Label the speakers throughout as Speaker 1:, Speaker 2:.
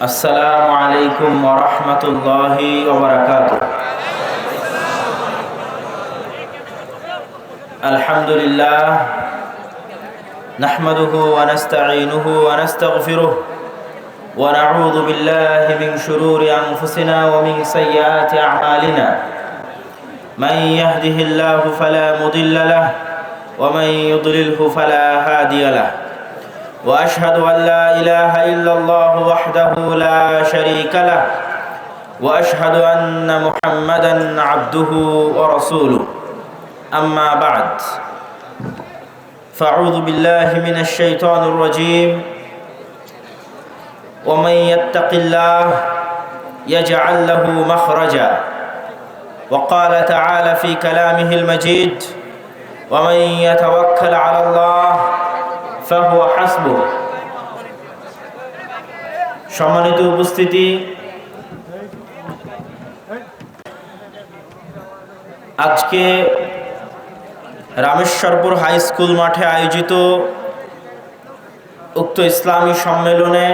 Speaker 1: السلام عليكم ورحمة الله وبركاته. الحمد لله نحمده ونستعينه ونستغفره ونعوذ بالله من شرور أنفسنا ومن سيئات أعمالنا. من يهده الله فلا مضل له ومن يضلله فلا هادي له. وأشهد أن لا إله إلا الله وحده لا شريك له وأشهد أن محمدا عبده ورسوله. أما بعد فأعوذ بالله من الشيطان الرجيم. ومن يتق الله يجعل له مخرجا. وقال تعالى في كلامه المجيد: ومن يتوكل على الله فهو حسبه. সম্মানিত উপস্থিতি, আজকে রামেশ্বরপুর হাই স্কুল মাঠে আয়োজিত উক্ত ইসলামী সম্মেলনে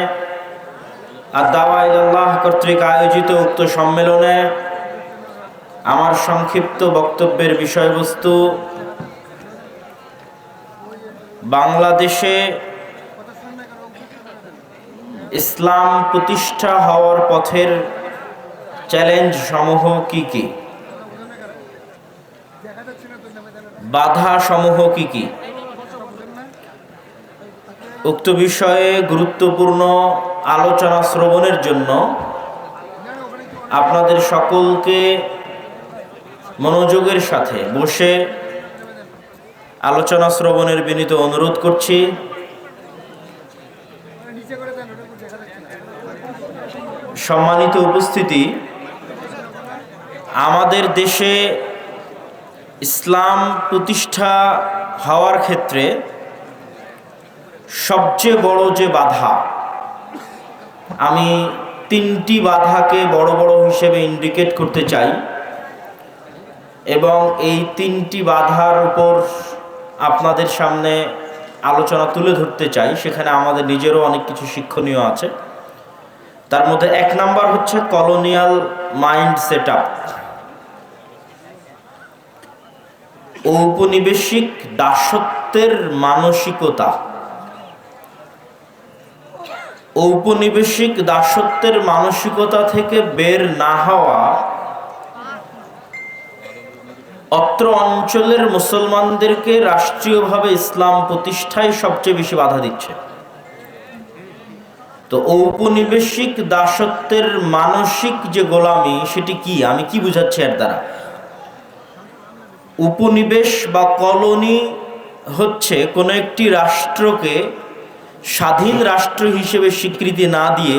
Speaker 1: আদ-দাওয়া ইলাল্লাহ কর্তৃক আয়োজিত উক্ত সম্মেলনে আমার সংক্ষিপ্ত বক্তব্যের বিষয়বস্তু বাংলাদেশে ইসলাম প্রতিষ্ঠা হওয়ার পথের চ্যালেঞ্জ সমূহ কি কি, বাধা সমূহ কি কি। উক্ত বিষয়ে গুরুত্বপূর্ণ আলোচনা শ্রবণের জন্য আপনাদের সকলকে মনোযোগের সাথে বসে আলোচনা শ্রবণের বিনীত অনুরোধ করছি। সম্মানিত উপস্থিতি, আমাদের দেশে ইসলাম প্রতিষ্ঠা হওয়ার ক্ষেত্রে সবচেয়ে বড় যে বাধা, আমি তিনটি বাধাকে বড় বড় হিসেবে ইন্ডিকেট করতে চাই এবং এই তিনটি বাধার উপর আপনাদের সামনে আলোচনা তুলে ধরতে চাই। সেখানে আমাদের নিজেরও অনেক কিছু শিক্ষণীয় আছে। তার মধ্যে এক নাম্বার হচ্ছে কলোনিয়াল মাইন্ড সেট আপ, ঔপনিবেশিক দাসত্বের মানসিকতা। ঔপনিবেশিক দাসত্বের মানসিকতা থেকে বের না হওয়া অত্র অঞ্চলের মুসলমানদেরকে রাষ্ট্রীয়ভাবে ইসলাম প্রতিষ্ঠায় সবচেয়ে বেশি বাধা দিচ্ছে। তো ঔপনিবেশিক দাসত্বের মানসিক যে গোলামি, সেটি কি, আমি কি বুঝাচ্ছি এর দ্বারা? উপনিবেশ বা কলোনি হচ্ছে কোনো একটি রাষ্ট্রকে স্বাধীন রাষ্ট্র হিসেবে স্বীকৃতি না দিয়ে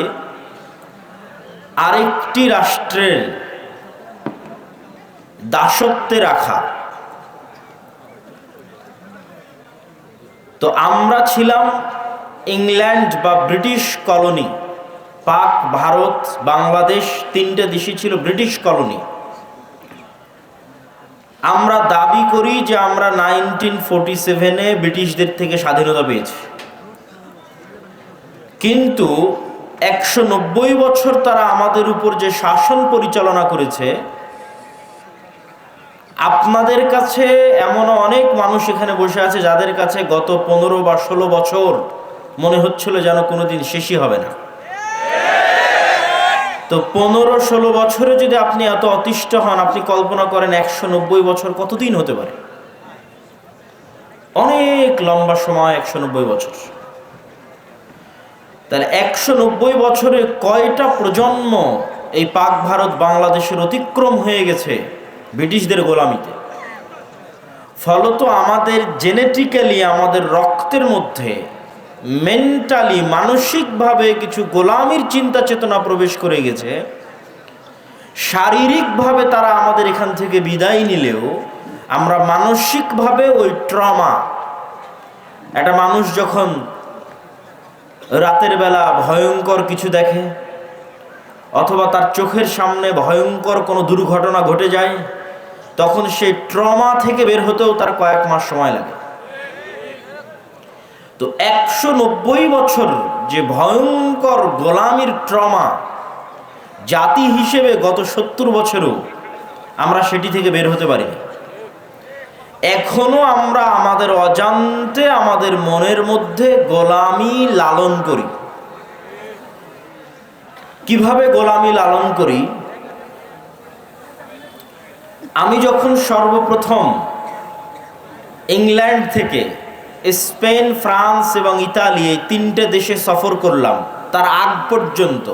Speaker 1: আরেকটি রাষ্ট্রের দাসত্বে রাখা। তো আমরা ছিলাম ইংল্যান্ড বা ব্রিটিশ কলোনি। পাক, ভারত, বাংলাদেশ তিনটে দেশই ছিল ব্রিটিশ কলোনি। আমরা দাবি করি যে আমরা 1947-এ ব্রিটিশদের থেকে স্বাধীনতা পেয়েছি, কিন্তু 190 বছর তারা আমাদের উপর যে শাসন পরিচালনা করেছে, আপনাদের কাছে এমনও অনেক মানুষ এখানে বসে আছে যাদের কাছে গত 15 বা 16 বছর মনে হচ্ছিল যেন কোনোদিন শেষই হবে না। তো 15-16 বছরে যদি আপনি এত অতিষ্ঠ হন, আপনি কল্পনা করেন 190 বছর কতদিন হতে পারে। অনেক লম্বা সময় 190 বছর। তাহলে 190 বছরে কয়টা প্রজন্ম এই পাক, ভারত, বাংলাদেশের অতিক্রম হয়ে গেছে ব্রিটিশদের গোলামিতে। ফলত আমাদের জেনেটিক্যালি, আমাদের রক্তের মধ্যে মেন্টালি, মানসিকভাবে কিছু গোলামির চিন্তা চেতনা প্রবেশ করে গেছে। শারীরিকভাবে তারা আমাদের এখান থেকে বিদায় নিলেও আমরা মানসিকভাবে ওই ট্রমা, একটা মানুষ যখন রাতের বেলা ভয়ঙ্কর কিছু দেখে অথবা তার চোখের সামনে ভয়ঙ্কর কোনো দুর্ঘটনা ঘটে যায়, তখন সেই ট্রমা থেকে বের হতেও তার কয়েক মাস সময় লাগে। তো 190 বছর যে ভয়ঙ্কর গোলামির ট্রমা, জাতি হিসেবে গত 70 বছরেও আমরা সেটি থেকে বের হতে পারিনি। এখনো আমরা আমাদের অজান্তে আমাদের মনের মধ্যে গোলামি লালন করি। কিভাবে গোলামি লালন করি? আমি যখন সর্বপ্রথম ইংল্যান্ড থেকে স্পেন, ফ্রান্স এবং ইতালি এই 3টে দেশে সফর করলাম, তার আগ পর্যন্ত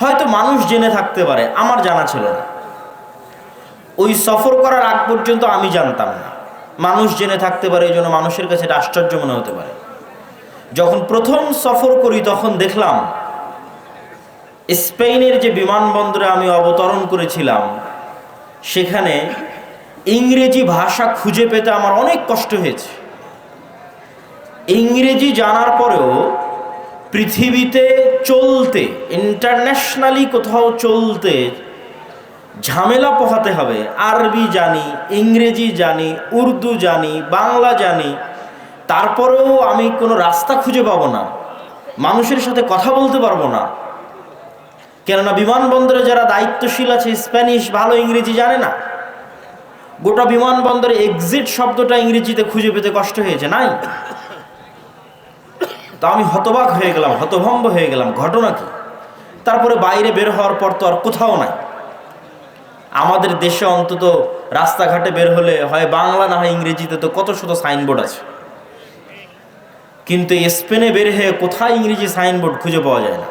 Speaker 1: হয়তো মানুষ জেনে থাকতে পারে, আমার জানা ছিল না। ওই সফর করার আগ পর্যন্ত আমি জানতাম না। মানুষ জেনে থাকতে পারে, এই জন্য মানুষের কাছে এটা আশ্চর্য মনে হতে পারে। যখন প্রথম সফর করি তখন দেখলাম স্পেনের যে বিমানবন্দরে আমি অবতরণ করেছিলাম, সেখানে ইংরেজি ভাষা খুঁজে পেতে আমার অনেক কষ্ট হয়েছে। ইংরেজি জানার পরেও পৃথিবীতে চলতে, ইন্টারন্যাশনালি কোথাও চলতে ঝামেলা পোহাতে হবে। আরবি জানি, ইংরেজি জানি, উর্দু জানি, বাংলা জানি, তারপরেও আমি কোনো রাস্তা খুঁজে পাবো না, মানুষের সাথে কথা বলতে পারবো না। কেননা বিমানবন্দরে যারা দায়িত্বশীল আছে স্প্যানিশ ভালো, ইংরেজি জানে না। গোটা বিমানবন্দরে এক্সিট শব্দটা ইংরেজিতে খুঁজে পেতে কষ্ট হয়েছে, নাই। তো আমি হতবাক হয়ে গেলাম, হতভম্ব হয়ে গেলাম, ঘটনা কি? তারপরে বাইরে বের হওয়ার পর তো আর কোথাও নাই। আমাদের দেশে অন্তত রাস্তাঘাটে বের হলে হয় বাংলা না হয় ইংরেজিতে তো কত শত সাইনবোর্ড আছে, কিন্তু স্পেনে বের হয়ে কোথায় ইংরেজি সাইনবোর্ড খুঁজে পাওয়া যায় না।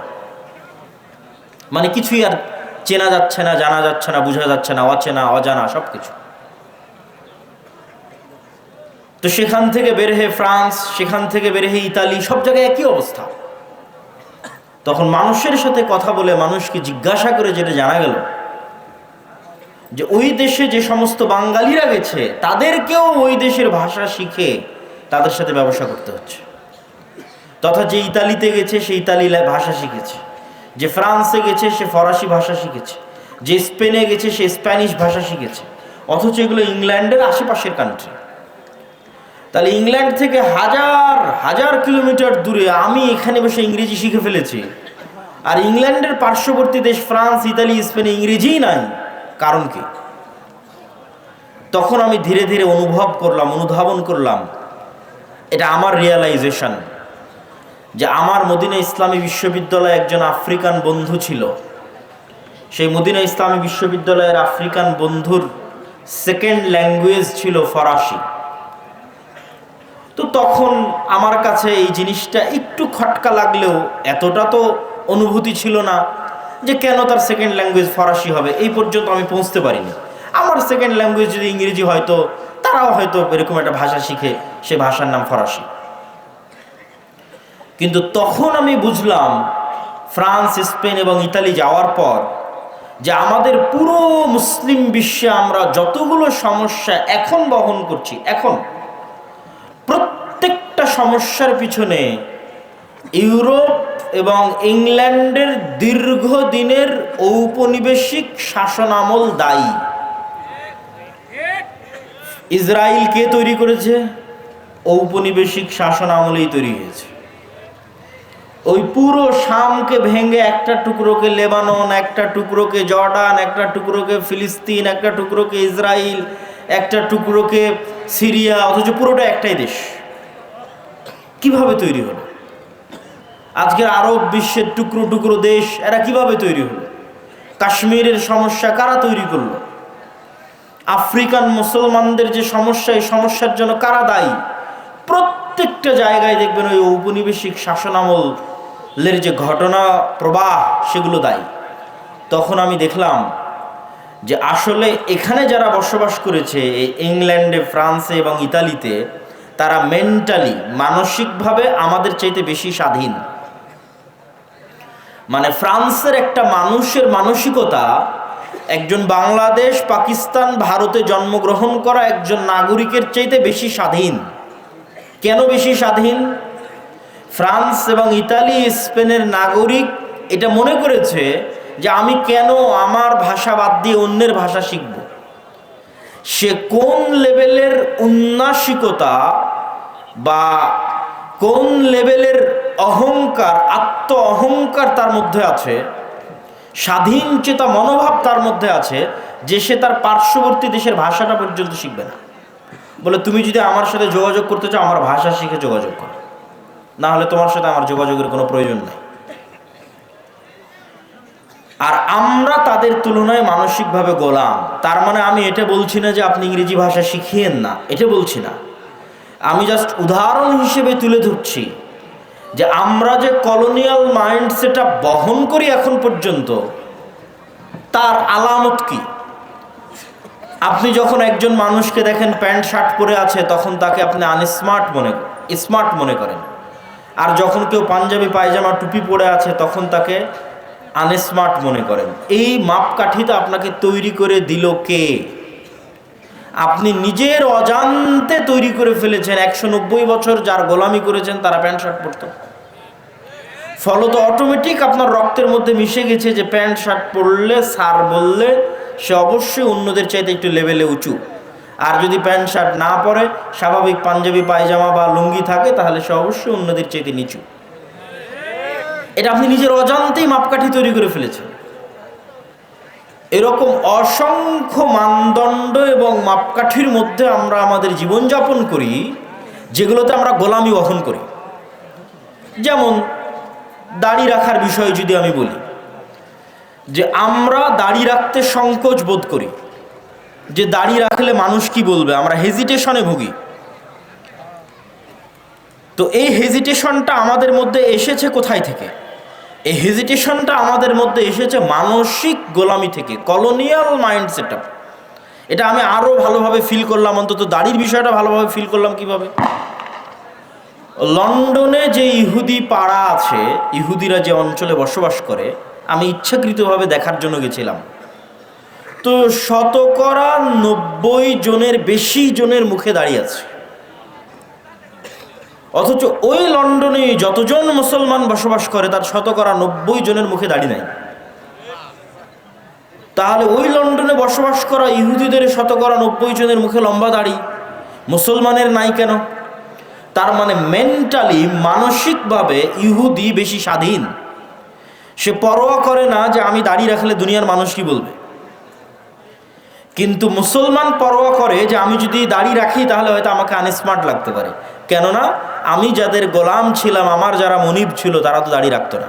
Speaker 1: মানে কিছুই আর চেনা যাচ্ছে না, জানা যাচ্ছে না, বোঝা যাচ্ছে না, অচেনা অজানা সব কিছু। তো সেখান থেকে বের হয়ে ফ্রান্স, সেখান থেকে বের হয়ে ইতালি, সব জায়গায় একই অবস্থা। তখন মানুষের সাথে কথা বলে মানুষকে জিজ্ঞাসা করে যেটা জানা গেল যে ওই দেশে যে সমস্ত বাঙালিরা গেছে তাদেরকেও ওই দেশের ভাষা শিখে তাদের সাথে ব্যবসা করতে হচ্ছে। তথা যে ইতালিতে গেছে সে ইতালি ভাষা শিখেছে, যে ফ্রান্সে গেছে সে ফরাসি ভাষা শিখেছে, যে স্পেনে গেছে সে স্প্যানিশ ভাষা শিখেছে, অথচ এগুলো ইংল্যান্ডের আশেপাশের কান্ট্রি। তাহলে ইংল্যান্ড থেকে হাজার হাজার কিলোমিটার দূরে আমি এখানে বসে ইংরেজি শিখে ফেলেছি, আর ইংল্যান্ডের পার্শ্ববর্তী দেশ ফ্রান্স, ইতালি, স্পেনে ইংরেজিই নাই। কারণ কি? তখন আমি ধীরে ধীরে অনুধাবন করলাম, এটা আমার রিয়েলাইজেশন, যে আমার মদিনা ইসলামী বিশ্ববিদ্যালয়ে একজন আফ্রিকান বন্ধু ছিল। সেই মদিনা ইসলামী বিশ্ববিদ্যালয়ের আফ্রিকান বন্ধুর সেকেন্ড ল্যাঙ্গুয়েজ ছিল ফরাসি। তো তখন আমার কাছে এই জিনিসটা একটু খটকা লাগলেও এতটা তো অনুভূতি ছিল না যে কেন তার সেকেন্ড ল্যাঙ্গুয়েজ ফরাসি হবে, এই পর্যন্ত আমি পৌঁছতে পারিনি। আমার সেকেন্ড ল্যাঙ্গুয়েজ যদি ইংরেজি হয়তো তারাও হয়তো এরকম একটা ভাষা শিখে, সে ভাষার নাম ফরাসি। কিন্তু তখন আমি বুঝলাম ফ্রান্স, স্পেন এবং ইতালি যাওয়ার পর যে আমাদের পুরো মুসলিম বিশ্বে আমরা যতগুলো সমস্যা এখন বহন করছি, এখন প্রত্যেকটা সমস্যার পিছনে ইউরোপ এবং ইংল্যান্ডের দীর্ঘদিনের ঔপনিবেশিক শাসনামল দায়ী। ইসরায়েল কে তৈরি করেছে? ঔপনিবেশিক শাসন আমলেই তৈরি হয়েছে। ওই পুরো শামকে ভেঙে একটা টুকরোকে লেবানন, একটা টুকরোকে জর্ডান, একটা টুকরোকে ফিলিস্তিন, একটা টুকরোকে ইসরায়েল, একটা টুকরোকে সিরিয়া, অথচ পুরোটা একটাই দেশ। কিভাবে তৈরি হলো? আজকের আরব বিশ্বের টুকরো টুকরো দেশ, এরা কিভাবে তৈরি হলো? কাশ্মীরের সমস্যা কারা তৈরি করলো? আফ্রিকান মুসলমানদের যে সমস্যা, এই সমস্যার জন্য কারা দায়ী? প্রত্যেকটা জায়গায় দেখবেন ওই ঔপনিবেশিক শাসনামলের যে ঘটনা প্রবাহ, সেগুলো দায়ী। তখন আমি দেখলাম যে আসলে এখানে যারা বসবাস করেছে এই ইংল্যান্ডে, ফ্রান্সে এবং ইতালিতে, তারা মেন্টালি, মানসিকভাবে আমাদের চাইতে বেশি স্বাধীন। মানে ফ্রান্সের একটা মানুষের মানসিকতা একজন বাংলাদেশ, পাকিস্তান, ভারতে জন্মগ্রহণ করা একজন নাগরিকের চাইতে বেশি স্বাধীন। কেন বেশি স্বাধীন? ফ্রান্স এবং ইতালি, স্পেনের নাগরিক এটা মনে করেছে যে আমি কেন আমার ভাষা বাদ দিয়ে অন্যের ভাষা শিখব। সে কোন লেভেলের উন্নাসিকতা বা কোন লেভেলের অহংকার, আত্ম অহংকার তার মধ্যে আছে, স্বাধীন চেতা মনোভাব তার মধ্যে আছে, যে সে তার পার্শ্ববর্তী দেশের ভাষাটা পর্যন্ত শিখবে না। বলে তুমি যদি আমার সাথে যোগাযোগ করতে চাও, আমার ভাষা শিখে যোগাযোগ করো, না হলে তোমার সাথে আমার যোগাযোগের কোনো প্রয়োজন নেই। আর আমরা তাদের তুলনায় মানসিকভাবে গোলাম। তার মানে আমি এটা বলছি না যে আপনি ইংরেজি ভাষা শিখিয়েন না, এটা বলছি না। আমি জাস্ট উদাহরণ হিসেবে তুলে ধরছি যে আমরা যে কলোনিয়াল মাইন্ডসেটটা বহন করি এখন পর্যন্ত, তার আলামত কি? আপনি যখন একজন মানুষকে দেখেন প্যান্ট শার্ট পরে আছে, তখন তাকে আপনি স্মার্ট মনে করেন। আর যখন কেউ পাঞ্জাবি পায়জামা টুপি পরে আছে, তখন তাকে আনস্মার্ট মনে করেন। এই মাপকাঠিটা আপনাকে তৈরি করে দিল কে? আপনি নিজের অজান্তে তৈরি করে ফেলেছেন। 190 বছর যার গোলামি করেছেন তারা প্যান্ট শার্ট পরত, ফলত অটোমেটিক আপনার রক্তের মধ্যে মিশে গেছে যে প্যান্ট শার্ট পরলে, স্যার বললে সে অবশ্যই অন্যদের চাইতে একটু লেভেলে উঁচু। আর যদি প্যান্ট শার্ট না পরে, স্বাভাবিক পাঞ্জাবি পায়জামা বা লুঙ্গি থাকে, তাহলে সে অবশ্যই অন্যদের চাইতে নিচু। এটা আপনি নিজের অজান্তেই মাপকাঠি তৈরি করে ফেলেছেন। এরকম অসংখ্য মানদণ্ড এবং মাপকাঠির মধ্যে আমরা আমাদের জীবনযাপন করি, যেগুলোতে আমরা গোলামি বহন করি। যেমন দাড়ি রাখার বিষয়ে যদি আমি বলি, যে আমরা দাড়ি রাখতে সংকোচ বোধ করি, যে দাড়ি রাখলে মানুষ কি বলবে, আমরা হেজিটেশনে ভুগি। তো এই হেজিটেশনটা আমাদের মধ্যে এসেছে কোথায় থেকে? এই হেজিটেশনটা আমাদের মধ্যে এসেছে মানসিক গোলামি থেকে, কলোনিয়াল মাইন্ড সেটআপ। এটা আমি আরো ভালোভাবে ফিল করলাম, অন্তত দাড়ির বিষয়টা ভালোভাবে ফিল করলাম কিভাবে? লন্ডনে যে ইহুদি পাড়া আছে, ইহুদিরা যে অঞ্চলে বসবাস করে, আমি ইচ্ছাকৃতভাবে দেখার জন্য গেছিলাম। তো 90 জনের বেশি জনের মুখে দাঁড়িয়ে আছে। অথচ ওই লন্ডনে যতজন মুসলমান বসবাস করে, তার 90 জনের মুখে দাড়ি নাই। তাহলে ওই লন্ডনে বসবাস করা ইহুদিদের 90 জনের মুখে লম্বা দাড়ি, মুসলমানের নাই কেন? তার মানে মেন্টালি, মানসিকভাবে ইহুদি বেশি স্বাধীন। সে পরোয়া করে না যে আমি দাড়ি রাখলে দুনিয়ার মানুষ কি বলবে। কিন্তু মুসলমান পরোয়া করে যে আমি যদি দাড়ি রাখি তাহলে হয়তো আমাকে আনস্মার্ট লাগতে পারে। কেননা আমি যাদের গোলাম ছিলাম, আমার যারা মনিব ছিল, তারা তো দাড়ি রাখতো না।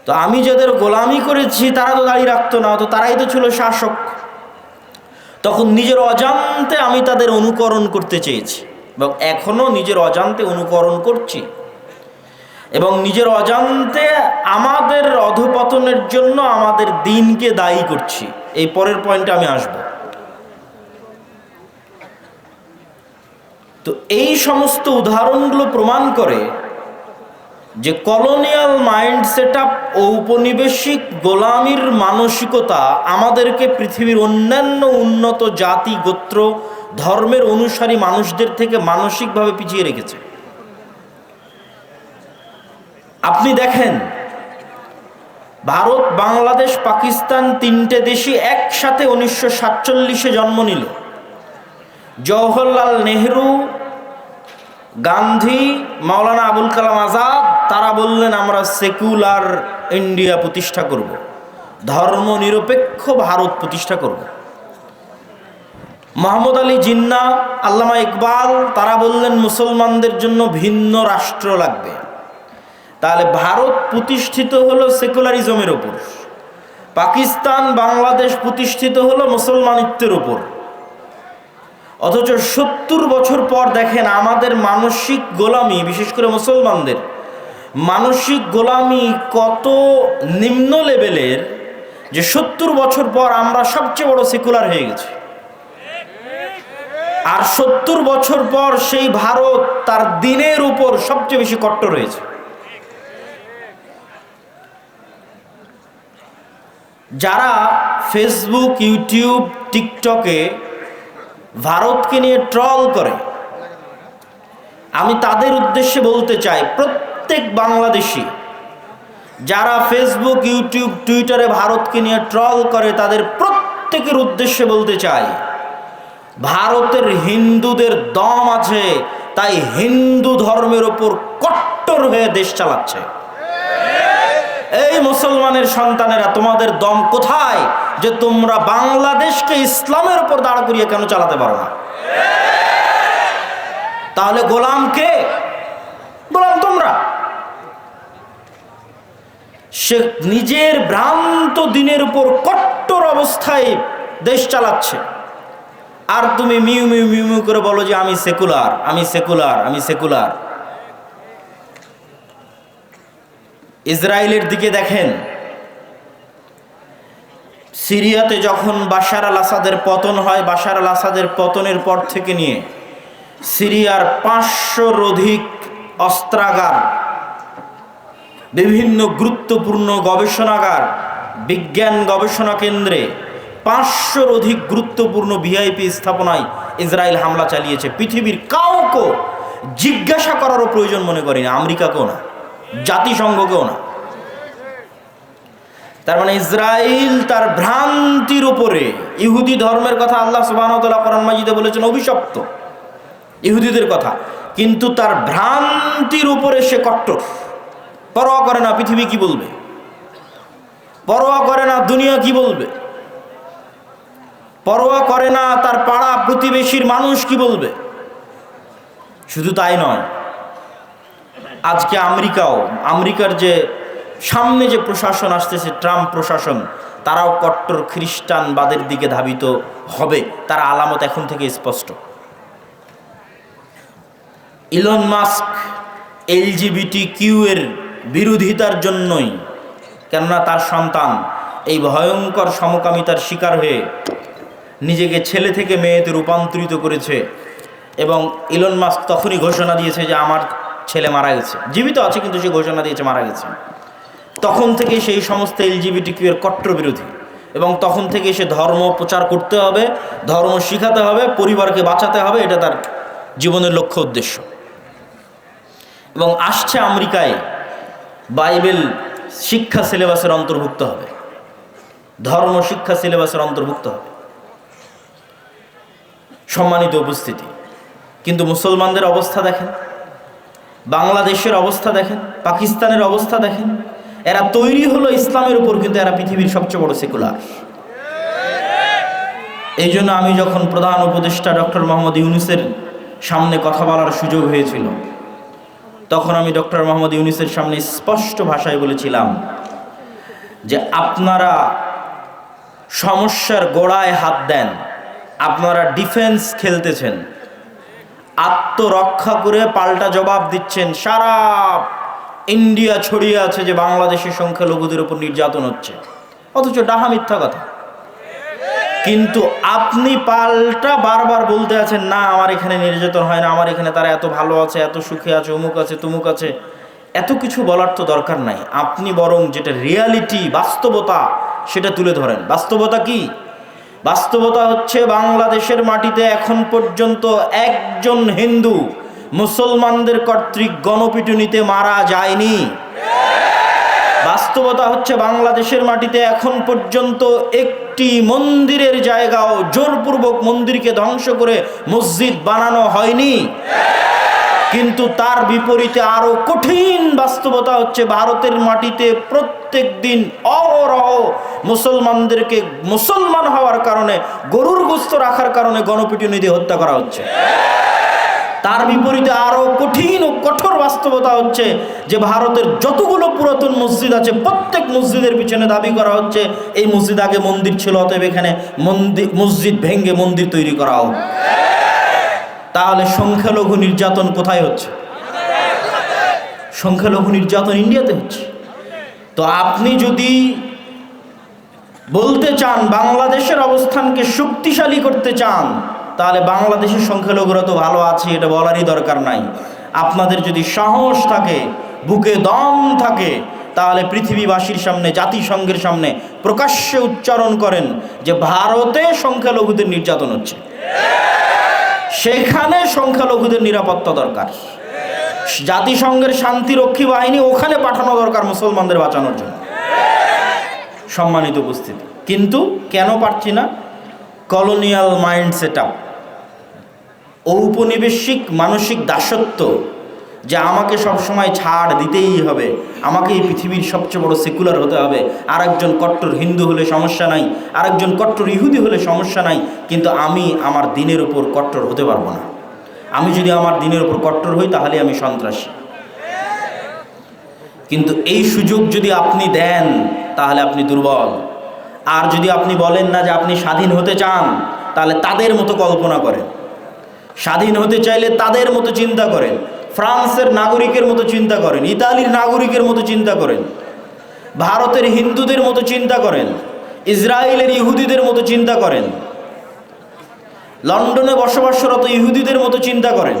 Speaker 1: তো আমি যাদের গোলামি করেছি তারা তো দাড়ি রাখতো না, তো তারাই তো ছিল শাসক। তখন নিজের অজান্তে আমি তাদের অনুকরণ করতে চেয়েছি, এবং এখনো নিজের অজান্তে অনুকরণ করছি, এবং নিজের অজান্তে আমাদের অধঃপতনের জন্য আমাদের দিনকে দায়ী করছি। এই পরের পয়েন্টে আমি আসব। তো এই সমস্ত উদাহরণগুলো প্রমাণ করে যে কলোনিয়াল মাইন্ড সেটআপ ও উপনিবেশিক গোলামির মানসিকতা আমাদেরকে পৃথিবীর অন্যান্য উন্নত জাতি, গোত্র, ধর্মের অনুসারী মানুষদের থেকে মানসিকভাবে পিছিয়ে রেখেছে। আপনি দেখেন, ভারত, বাংলাদেশ, পাকিস্তান, 3টে দেশই একসাথে 1947-এ জন্ম নিল। জওহরলাল নেহরু, গান্ধী, মাওলানা আবুল কালাম আজাদ, তারা বললেন আমরা সেকুলার ইন্ডিয়া প্রতিষ্ঠা করব, ধর্ম নিরপেক্ষ ভারত প্রতিষ্ঠা করব। মোহাম্মদ আলী জিন্না, আল্লামা ইকবাল, তারা বললেন মুসলমানদের জন্য ভিন্ন রাষ্ট্র লাগবে। তাহলে ভারত প্রতিষ্ঠিত হলো সেকুলারিজমের ওপর, পাকিস্তান, বাংলাদেশ প্রতিষ্ঠিত হলো মুসলমানিত্বের ওপর। অথচ 70 বছর পর দেখেন আমাদের মানসিক গোলামি, বিশেষ করে মুসলমানদের মানসিক গোলামি কত নিম্ন লেভেলের, যে 70 বছর পর আমরা সবচেয়ে বড় সেকুলার হয়ে গেছি। আর 70 বছর পর সেই ভারত তার দিনের উপর সবচেয়ে বেশি কট্টর হয়েছে। যারা ফেসবুক, ইউটিউব, টিকটকে ভারতকে নিয়ে ট্রল করে, আমি তাদের উদ্দেশ্যে বলতে চাই, প্রত্যেক বাংলাদেশি যারা ফেসবুক, ইউটিউব, টুইটারে ভারতকে নিয়ে ট্রল করে, তাদের প্রত্যেকের উদ্দেশ্যে বলতে চাই, ভারতের হিন্দুদের দম আছে, তাই হিন্দু ধর্মের উপর কট্টর হয়ে দেশ চালাচ্ছে। এই মুসলমানের সন্তানেরা, তোমাদের দম কোথায় যে তোমরা বাংলাদেশকে ইসলামের উপর দাঁড় করিয়ে কেন চালাতে পারো না? তাহলে গোলাম কে? গোলাম তোমরা। সে নিজের ভ্রান্ত দিনের উপর কট্টর অবস্থায় দেশ চালাচ্ছে, আর তুমি মিউ মিউ মিউ মিউ করে বলো যে আমি সেকুলার, আমি সেকুলার, আমি সেকুলার। ইসরায়েলের দিকে দেখেন, সিরিয়াতে যখন বাশার আল আসাদের পতন হয়, বাশার আল আসাদের পতনের পর থেকে নিয়ে সিরিয়ার 500-র অধিক অস্ত্রাগার, বিভিন্ন গুরুত্বপূর্ণ গবেষণাগার, বিজ্ঞান গবেষণা কেন্দ্রে 500-র অধিক গুরুত্বপূর্ণ ভিআইপি স্থাপনায় ইসরায়েল হামলা চালিয়েছে। পৃথিবীর কাউকে জিজ্ঞাসা করারও প্রয়োজন মনে করি না, আমেরিকাকেও না, জাতিসংঘকেও না। তার মানে ইসরায়েল তার ভ্রান্তির উপরে, ইহুদি ধর্মের কথা আল্লাহ সুবহানাহু ওয়া তাআলা কোরআন মাজিদে বলেছেন অভিশপ্ত ইহুদিদের কথা, কিন্তু তার ভ্রান্তির উপরে সে কট্টর। পরোয়া করে না পৃথিবী কি বলবে, পরোয়া করে না দুনিয়া কি বলবে, পরোয়া করে না তার পাড়া প্রতিবেশীর মানুষ কি বলবে। শুধু তাই নয়, আজকে আমেরিকার যে সামনে যে প্রশাসন আসতেছে, ট্রাম্প প্রশাসন, তারাও কট্টর খ্রিস্টানবাদের দিকে ধাবিত হবে। তার আলামত এখন থেকে স্পষ্ট। ইলন মাস্ক LGBT এর বিরোধিতার জন্যই, কেননা তার সন্তান এই ভয়ঙ্কর সমকামিতার শিকার হয়ে নিজেকে ছেলে থেকে মেয়েতে রূপান্তরিত করেছে, এবং ইলন মাস্ক তখনই ঘোষণা দিয়েছে যে আমার ছেলে মারা গেছে, জীবিত আছে কিন্তু সে ঘোষণা দিয়েছে মারা গেছে। তখন থেকে সেই সমস্ত LGBT এর কট্টর বিরোধী, এবং তখন থেকে সে ধর্ম প্রচার করতে হবে, ধর্ম শিখাতে হবে, পরিবারকে বাঁচাতে হবে, এটা তার জীবনের লক্ষ্য উদ্দেশ্য। এবং আসছে আমেরিকায় বাইবেল শিক্ষা সিলেবাসের অন্তর্ভুক্ত হবে, ধর্ম শিক্ষা সিলেবাসের অন্তর্ভুক্ত হবে। সম্মানিত উপস্থিতি, কিন্তু মুসলমানদের অবস্থা দেখেন, বাংলাদেশের অবস্থা দেখেন, পাকিস্তানের অবস্থা দেখেন। এরা তৈরি হলো ইসলামের উপর, কিন্তু এরা পৃথিবীর সবচেয়ে বড় সেকুলার। এই জন্য আমি যখন প্রধান উপদেষ্টা ডক্টর মোহাম্মদ ইউনূসের সামনে কথা বলার সুযোগ হয়েছিল, তখন আমি ডক্টর মোহাম্মদ ইউনূসের সামনে স্পষ্ট ভাষায় বলেছিলাম যে আপনারা সমস্যার গোড়ায় হাত দেন, আপনারা ডিফেন্স খেলতেছেন, আত্মরক্ষা করে পাল্টা জবাব দিচ্ছেন। সারা ইন্ডিয়া ছড়িয়ে আছে যে বাংলাদেশের সংখ্যালঘুদের উপর নির্যাতন হচ্ছে, অথচ ডাহা মিথ্যা কথা। কিন্তু আপনি পাল্টা বারবার বলতে আছেন, না আমার এখানে নির্যাতন হয় না, আমার এখানে তারা এত ভালো আছে, এত সুখে আছে, অমুক আছে তুমুক আছে। এত কিছু বলার তো দরকার নাই, আপনি বরং যেটা রিয়ালিটি, বাস্তবতা, সেটা তুলে ধরেন। বাস্তবতা কি? বাস্তবতা হচ্ছে বাংলাদেশের মাটিতে এখন পর্যন্ত একজন হিন্দু মুসলমানদের কর্তৃক গণপিটুনিতে মারা যায়নি। বাস্তবতা হচ্ছে বাংলাদেশের মাটিতে এখন পর্যন্ত একটি মন্দিরের জায়গাও জোরপূর্বক মন্দিরকে ধ্বংস করে মসজিদ বানানো হয়নি। কিন্তু তার বিপরীতে আরো কঠিন বাস্তবতা হচ্ছে ভারতের মাটিতে প্রত্যেক দিন অহরহ মুসলমানদেরকে মুসলমান হওয়ার কারণে, গরুর গোশত রাখার কারণে গণপিটুনি দিয়ে হত্যা করা হচ্ছে। তার বিপরীতে আরো কঠিন ও কঠোর বাস্তবতা হচ্ছে যে ভারতের যতগুলো পুরাতন মসজিদ আছে, প্রত্যেক মসজিদের পিছনে দাবি করা হচ্ছে এই মসজিদ আগে মন্দির ছিল, অতএব এখানে মসজিদ ভেঙে মন্দির তৈরি করা হোক। তাহলে সংখ্যালঘু নির্যাতন কোথায় হচ্ছে? সংখ্যালঘু নির্যাতন ইন্ডিয়াতে হচ্ছে। তো আপনি যদি বলতে চান বাংলাদেশের অবস্থানকে শক্তিশালী করতে চান, তাহলে বাংলাদেশের সংখ্যালঘুরা তো ভালো আছে, এটা বলারই দরকার নাই। আপনাদের যদি সাহস থাকে, বুকে দম থাকে, তাহলে পৃথিবীবাসীর সামনে, জাতিসংঘের সামনে প্রকাশ্যে উচ্চারণ করেন যে ভারতে সংখ্যালঘুদের নির্যাতন হচ্ছে, সেখানে সংখ্যালঘুদের নিরাপত্তা দরকার, জাতিসংঘের শান্তিরক্ষী বাহিনী ওখানে পাঠানো দরকার মুসলমানদের বাঁচানোর জন্য। সম্মানিত উপস্থিতি, কিন্তু কেন পারছি না? কলোনিয়াল মাইন্ড সেট আপ, ঔপনিবেশিক মানসিক দাসত্ব, যে আমাকে সবসময় ছাড় দিতেই হবে, আমাকে এই পৃথিবীর সবচেয়ে বড় সেকুলার হতে হবে, আরেকজন কট্টর হিন্দু হলে সমস্যা নাই, আরেকজন কট্টর ইহুদি হলে সমস্যা নাই, কিন্তু আমি আমার দিনের উপর কট্টর হতে পারবো না। আমি যদি আমার দিনের উপর কট্টর হই তাহলে আমি সন্ত্রাসী। কিন্তু এই সুযোগ যদি আপনি দেন তাহলে আপনি দুর্বল। আর যদি আপনি বলেন না যে আপনি স্বাধীন হতে চান, তাহলে তাদের মতো কল্পনা করেন। স্বাধীন হতে চাইলে তাদের মতো চিন্তা করেন, ফ্রান্সের নাগরিকের মতো চিন্তা করেন, ইতালির নাগরিকের মতো চিন্তা করেন, ভারতের হিন্দুদের মতো চিন্তা করেন, ইসরায়েলের ইহুদিদের মতো চিন্তা করেন, লন্ডনে বসবাসরত ইহুদিদের মতো চিন্তা করেন।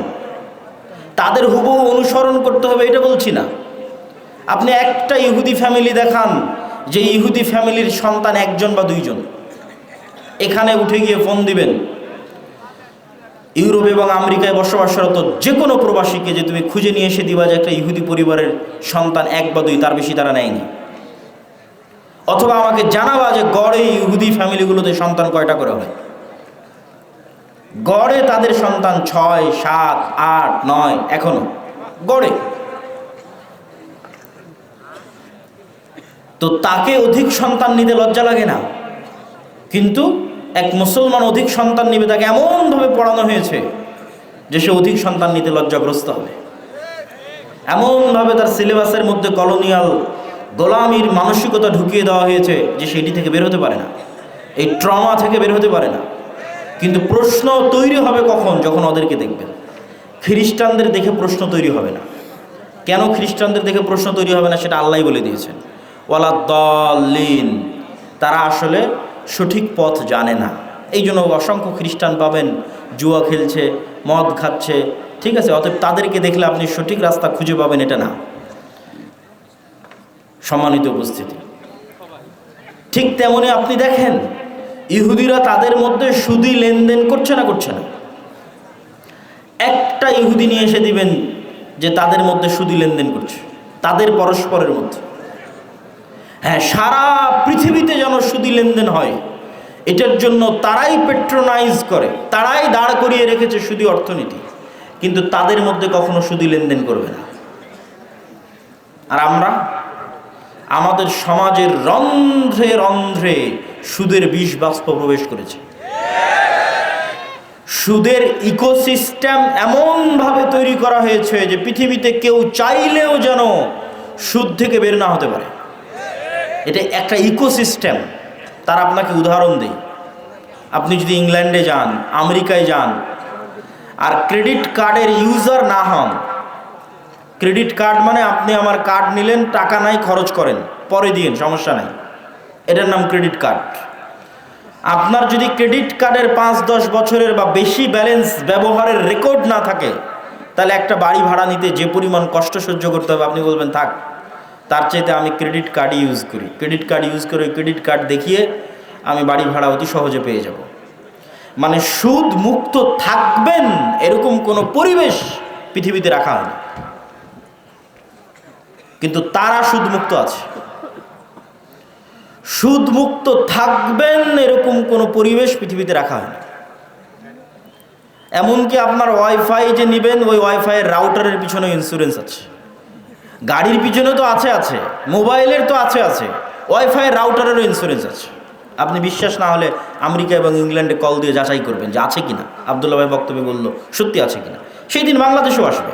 Speaker 1: তাদের হুবহু অনুসরণ করতে হবে এটা বলছি না। আপনি একটা ইহুদি ফ্যামিলি দেখান যে ইহুদি ফ্যামিলির সন্তান একজন বা দুইজন, এখানে উঠে গিয়ে ফোন দিবেন ইউরোপ এবং আমেরিকায় বসবাসরত যে কোনো প্রবাসীকে, যে তুমি খুঁজে নিয়ে এসে দিবা যে একটা ইহুদি পরিবারের সন্তান এক বা দুই, তার বেশি তারা নেয়নি। অথবা আমাকে জানাবা যে গড়ে ইহুদি ফ্যামিলিগুলোতে সন্তান কয়টা করে হয়। গড়ে তাদের সন্তান 6, 7, 8, 9 এখনো গড়ে। তো তাকে অধিক সন্তান নিতে লজ্জা লাগে না, কিন্তু এক মুসলমান অধিক সন্তান নিবে, তাকে এমনভাবে পড়ানো হয়েছে যে সে অধিক সন্তান নিতে লজ্জাগ্রস্ত হবে। এমনভাবে তার সিলেবাসের মধ্যে কলোনিয়াল গোলামির মানসিকতা ঢুকিয়ে দেওয়া হয়েছে যে সেটি থেকে বের হতে পারে না, এই ট্রমা থেকে বের হতে পারে না। কিন্তু প্রশ্ন তৈরি হবে কখন? যখন ওদেরকে দেখবেন। খ্রিস্টানদের দেখে প্রশ্ন তৈরি হবে না। কেন খ্রিস্টানদের দেখে প্রশ্ন তৈরি হবে না সেটা আল্লাহই বলে দিয়েছেন, ওয়ালাদ্দাল্লিন, তারা আসলে সঠিক পথ জানে না। এই জন্য অসংখ্য খ্রিস্টান পাবেন জুয়া খেলছে, মদ খাচ্ছে, ঠিক আছে? অতএব তাদেরকে দেখলে আপনি সঠিক রাস্তা খুঁজে পাবেন এটা না। সম্মানিত উপস্থিতি, ঠিক তেমনি আপনি দেখেন ইহুদিরা তাদের মধ্যে সুদি লেনদেন করছে না করছে না? একটা ইহুদি নিয়ে এসে দিবেন যে তাদের মধ্যে সুদি লেনদেন করছে, তাদের পরস্পরের মধ্যে। হ্যাঁ, সারা পৃথিবীতে যেন সুদি লেনদেন হয়, এটার জন্য তারাই পেট্রোনাইজ করে, তারাই দাঁড় করিয়ে রেখেছে সুদি অর্থনীতি, কিন্তু তাদের মধ্যে কখনো সুদি লেনদেন করবে না। আর আমরা আমাদের সমাজের রন্ধ্রে রন্ধ্রে সুদের বিষ বাষ্প প্রবেশ করেছে। সুদের ইকোসিস্টেম এমনভাবে তৈরি করা হয়েছে যে পৃথিবীতে কেউ চাইলেও যেন সুদ থেকে বের না হতে পারে। এটা একটা ইকোসিস্টেম। তার আপনাকে উদাহরণ দিই, আপনি যদি ইংল্যান্ডে যান, আমেরিকায় যান, আর ক্রেডিট কার্ডের ইউজার না হন, ক্রেডিট কার্ড মানে আপনি আমার কার্ড নিলেন, টাকা নাই, খরচ করেন, পরে দিন, সমস্যা নাই, এটার নাম ক্রেডিট কার্ড। আপনার যদি ক্রেডিট কার্ডের 5-10 বছরের বা বেশি ব্যালেন্স ব্যবহারের রেকর্ড না থাকে, তাহলে একটা বাড়ি ভাড়া নিতে যে পরিমাণ কষ্ট সহ্য করতে হবে, আপনি বলবেন থাক, তার চাইতে আমি ক্রেডিট কার্ডই ইউজ করি। ক্রেডিট কার্ড ইউজ করে ক্রেডিট কার্ড দেখিয়ে আমি বাড়ি ভাড়া অতি সহজে পেয়ে যাব। মানে সুদ মুক্ত থাকবেন এরকম কোনো পরিবেশ পৃথিবীতে রাখা হয়নি, কিন্তু তারা সুদ মুক্ত আছে। সুদ মুক্ত থাকবেন এরকম কোনো পরিবেশ পৃথিবীতে রাখা হয়নি। এমনকি আপনার ওয়াইফাই যে নেবেন, ওই ওয়াইফাইয়ের রাউটারের পিছনে ইন্স্যুরেন্স আছে, গাড়ির পিছনে তো আছে, মোবাইলের তো আছে, ওয়াইফাইয়ের রাউটারেরও ইন্স্যুরেন্স আছে। আপনি বিশ্বাস না হলে আমেরিকা এবং ইংল্যান্ডে কল দিয়ে যাচাই করবেন যে আছে কিনা। আব্দুল্লাহ ভাই বক্তব্যে বলল সত্যি আছে কিনা। সেই দিন বাংলাদেশেও আসবে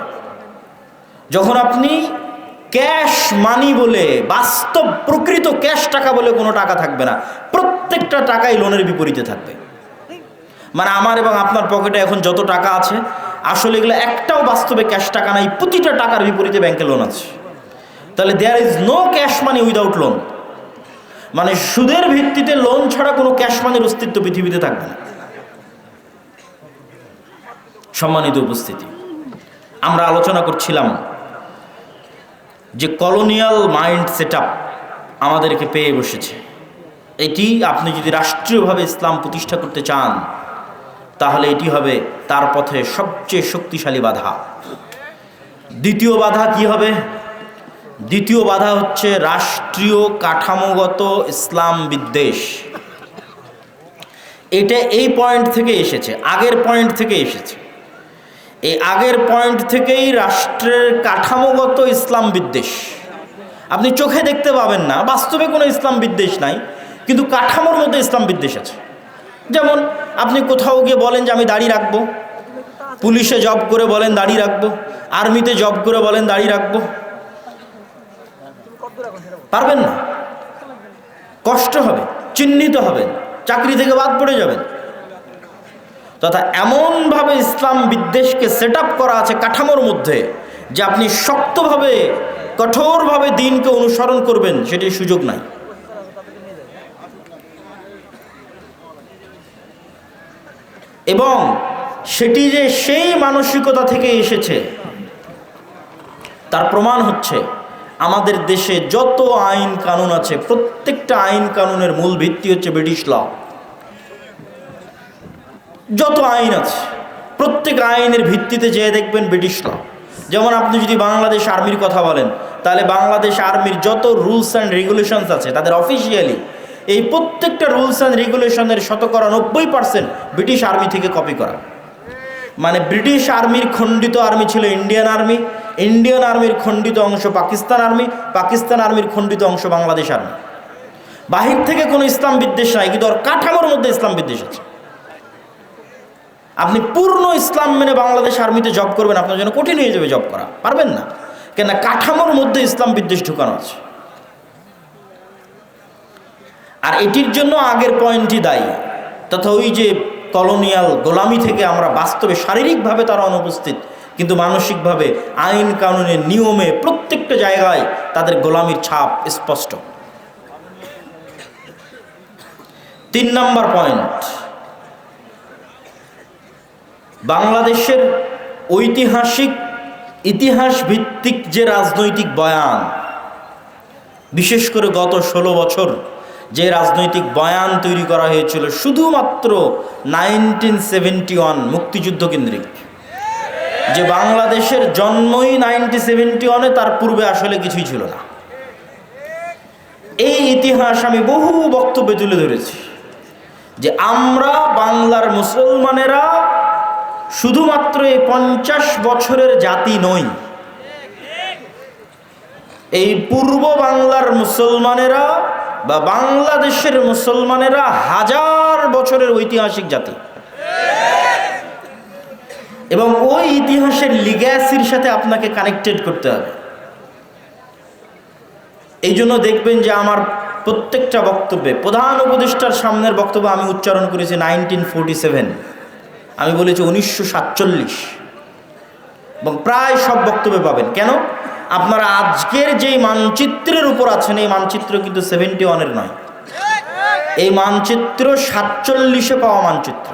Speaker 1: যখন আপনি ক্যাশ মানি বলে, বাস্তব প্রকৃত ক্যাশ টাকা বলে কোনো টাকা থাকবে না, প্রত্যেকটা টাকাই লোনের বিপরীতে থাকবে। মানে আমার এবং আপনার পকেটে এখন যত টাকা আছে, আসলে এগুলো একটাও বাস্তবে ক্যাশ টাকা নাই, প্রতিটা টাকার বিপরীতে ব্যাংকে লোন আছে। তাহলে there is no cash money without loan. মানে সুদের ভিত্তিতে লোন ছাড়া কোনো ক্যাশ মানির অস্তিত্ব পৃথিবীতে থাকবে না। সম্মানিত উপস্থিতি, আমরা আলোচনা করছিলাম যে কলোনিয়াল মাইন্ড সেটআপ আমাদেরকে পেয়ে বসেছে। এটি আপনি যদি রাষ্ট্রীয়ভাবে ইসলাম প্রতিষ্ঠা করতে চান, তাহলে এটি হবে তার পথে সবচেয়ে শক্তিশালী বাধা। দ্বিতীয় বাধা কি হবে? দ্বিতীয় বাধা হচ্ছে রাষ্ট্রীয় কাঠামোগত ইসলাম বিদ্বেষ। এটা এই পয়েন্ট থেকে এসেছে, আগের পয়েন্ট থেকে এসেছে। এই আগের পয়েন্ট থেকেই রাষ্ট্রের কাঠামোগত ইসলাম বিদ্বেষ আপনি চোখে দেখতে পাবেন না, বাস্তবে কোনো ইসলাম বিদ্বেষ নাই, কিন্তু কাঠামোর মধ্যে ইসলাম বিদ্বেষ আছে। যেমন আপনি কোথাও গিয়ে বলেন যে আমি দাড়ি রাখবো, পুলিশে জব করে বলেন দাড়ি রাখবো, আর্মিতে জব করে বলেন দাড়ি রাখবো, পারবেন না, কষ্ট হবে, চিহ্নিত হবেন, চাকরি থেকে বাদ পড়ে যাবেন। তথা এমনভাবে ইসলাম বিদ্বেষকে সেট আপ করা আছে কাঠামোর মধ্যে যে আপনি শক্তভাবে কঠোরভাবে দিনকে অনুসরণ করবেন সেটির সুযোগ নাই। এবং সেটি যে সেই মানসিকতা থেকে এসেছে তার প্রমাণ হচ্ছে আমাদের দেশে যত আইন কানুন আছে প্রত্যেকটা আইন কানুনের মূল ভিত্তি হচ্ছে ব্রিটিশ ল। যত আইন আছে প্রত্যেক আইনের ভিত্তিতে যেয়ে দেখবেন ব্রিটিশ ল। যেমন আপনি যদি বাংলাদেশ আর্মির কথা বলেন তাহলে বাংলাদেশ আর্মির যত রুলস অ্যান্ড রেগুলেশনস আছে তাদের অফিসিয়ালি এই প্রত্যেকটা রুলস অ্যান্ড রেগুলেশনের 90% ব্রিটিশ আর্মি থেকে কপি করা। মানে ব্রিটিশ আর্মির খণ্ডিত আর্মি ছিল ইন্ডিয়ান আর্মি, ইন্ডিয়ান আর্মির খণ্ডিত অংশ পাকিস্তান আর্মি, পাকিস্তান আর্মির খণ্ডিত অংশ বাংলাদেশ আর্মি। বাহির থেকে কোনো ইসলাম বিদ্বেষ নাই, কিন্তু ওর কাঠামোর মধ্যে ইসলাম বিদ্বেষ আছে। আপনি পূর্ণ ইসলাম মেনে বাংলাদেশ আর্মিতে জব করবেন, আপনার জন্য কঠিন হয়ে যাবে জব করা, পারবেন না, কেন কাঠামোর মধ্যে ইসলাম বিদ্বেষ ঢুকানো আছে। আর এটির জন্য আগের পয়েন্টই দায়ী, তথা ওই যে কলোনিয়াল গোলামি থেকে আমরা বাস্তবে শারীরিকভাবে তারা অনুপস্থিত, কিন্তু মানসিকভাবে আইন কানুনের নিয়মে প্রত্যেকটা জায়গায় তাদের গোলামির ছাপ স্পষ্ট। 3 নম্বর পয়েন্ট, বাংলাদেশের ঐতিহাসিক ইতিহাস ভিত্তিক যে রাজনৈতিক বয়ান, বিশেষ করে গত 16 বছর যে রাজনৈতিক বয়ান তৈরি করা হয়েছিল শুধুমাত্র 1971 মুক্তিযুদ্ধ কেন্দ্রিক, যে বাংলাদেশের জন্মই 1971, তার পূর্বে আসলে কিছুই ছিল না। এই ইতিহাস আমি বহু বক্তব্যে তুলে ধরেছি যে আমরা বাংলার মুসলমানেরা শুধুমাত্র এই 50 বছরের জাতি নই, এই পূর্ব বাংলার মুসলমানেরা বা বাংলাদেশের মুসলমানেরা 1000 বছরের ঐতিহাসিক জাতি, এবং ওই ইতিহাসের লিগ্যাসির সাথে আপনাকে কানেক্টেড করতে হবে। এই জন্য দেখবেন যে আমার প্রত্যেকটা বক্তব্যে প্রধান উপদেষ্টার সামনের বক্তব্য আমি উচ্চারণ করেছি 1947, আমি বলেছি 1947, এবং প্রায় সব বক্তব্যে পাবেন। কেন? আপনারা আজকের যেই মানচিত্রের উপর আছেন এই মানচিত্র কিন্তু 71-এর নয়, এই মানচিত্র 47-এ পাওয়া মানচিত্র।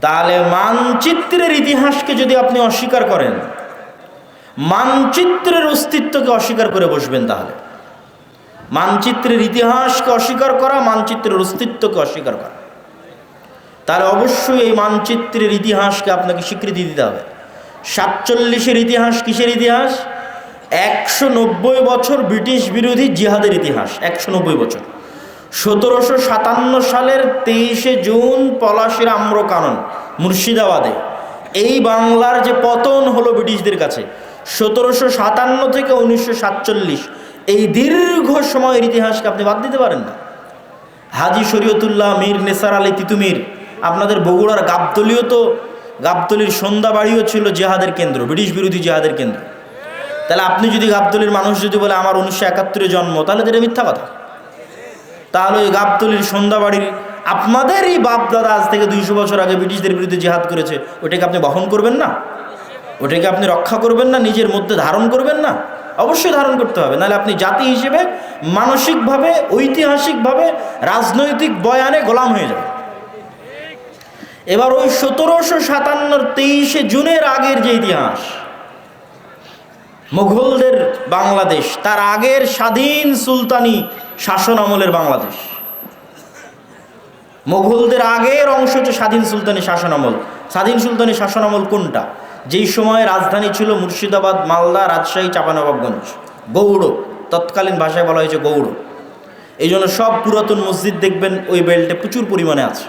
Speaker 1: তাহলে মানচিত্রের ইতিহাসকে যদি আপনি অস্বীকার করেন, মানচিত্রের অস্তিত্বকে অস্বীকার করে বসবেন, তাহলে মানচিত্রের ইতিহাসকে অস্বীকার করা, মানচিত্রের অস্তিত্বকে অস্বীকার করা, তাহলে অবশ্যই এই মানচিত্রের ইতিহাসকে আপনাকে স্বীকৃতি দিতে হবে। 47-এর ইতিহাস কিসের ইতিহাস? 190 বছর ব্রিটিশ বিরোধী জিহাদের ইতিহাস। 190 বছর। 1757 সালের 23শে জুন পলাশির আম্রকানন মুর্শিদাবাদে এই বাংলার যে পতন হলো ব্রিটিশদের কাছে, 1757 থেকে 1947, এই দীর্ঘ সময়ের ইতিহাসকে আপনি বাদ দিতে পারেন না। হাজী শরীয়তুল্লাহ মীর নেসার আলী তিতুমির, আপনাদের বগুড়ার গাবতলীও তো, গাবতলীর সন্ধ্যাবাড়িও ছিল জিহাদের কেন্দ্র, ব্রিটিশ বিরোধী জিহাদের কেন্দ্র। তাহলে আপনি যদি গাবতলীর মানুষ যদি বলে আমার 1971-এ জন্ম, তাহলে এটা মিথ্যা কথা। তাহলে ওই গাবতলীর সন্ধ্যাবাড়ির আপনাদেরই বাপ দাদা আজ থেকে 200 বছর আগে ব্রিটিশদের বিরুদ্ধে জিহাদ করেছে, ওটাকে আপনি বহন করবেন না? ওটাকে আপনি রক্ষা করবেন না? নিজের মধ্যে ধারণ করবেন না? অবশ্যই ধারণ করতে হবে, নাহলে আপনি জাতি হিসেবে মানসিকভাবে ঐতিহাসিকভাবে রাজনৈতিক বয়ানে গোলাম হয়ে যাবেন। এবার ওই 1757 23শে জুনের আগের যে ইতিহাস, মুঘলদের বাংলাদেশ, তার আগের স্বাধীন সুলতানি শাসন আমলের বাংলাদেশ, মুঘলদের আগের অংশ হচ্ছে স্বাধীন সুলতানি শাসন আমল। স্বাধীন সুলতানি শাসন আমল কোনটা? যেই সময় রাজধানী ছিল মুর্শিদাবাদ, মালদা, রাজশাহী, চাঁপানবাবগঞ্জ, গৌড়, তৎকালীন ভাষায় বলা হয়েছে গৌড়। এই জন্য সব পুরাতন মসজিদ দেখবেন ওই বেল্টে প্রচুর পরিমাণে আছে।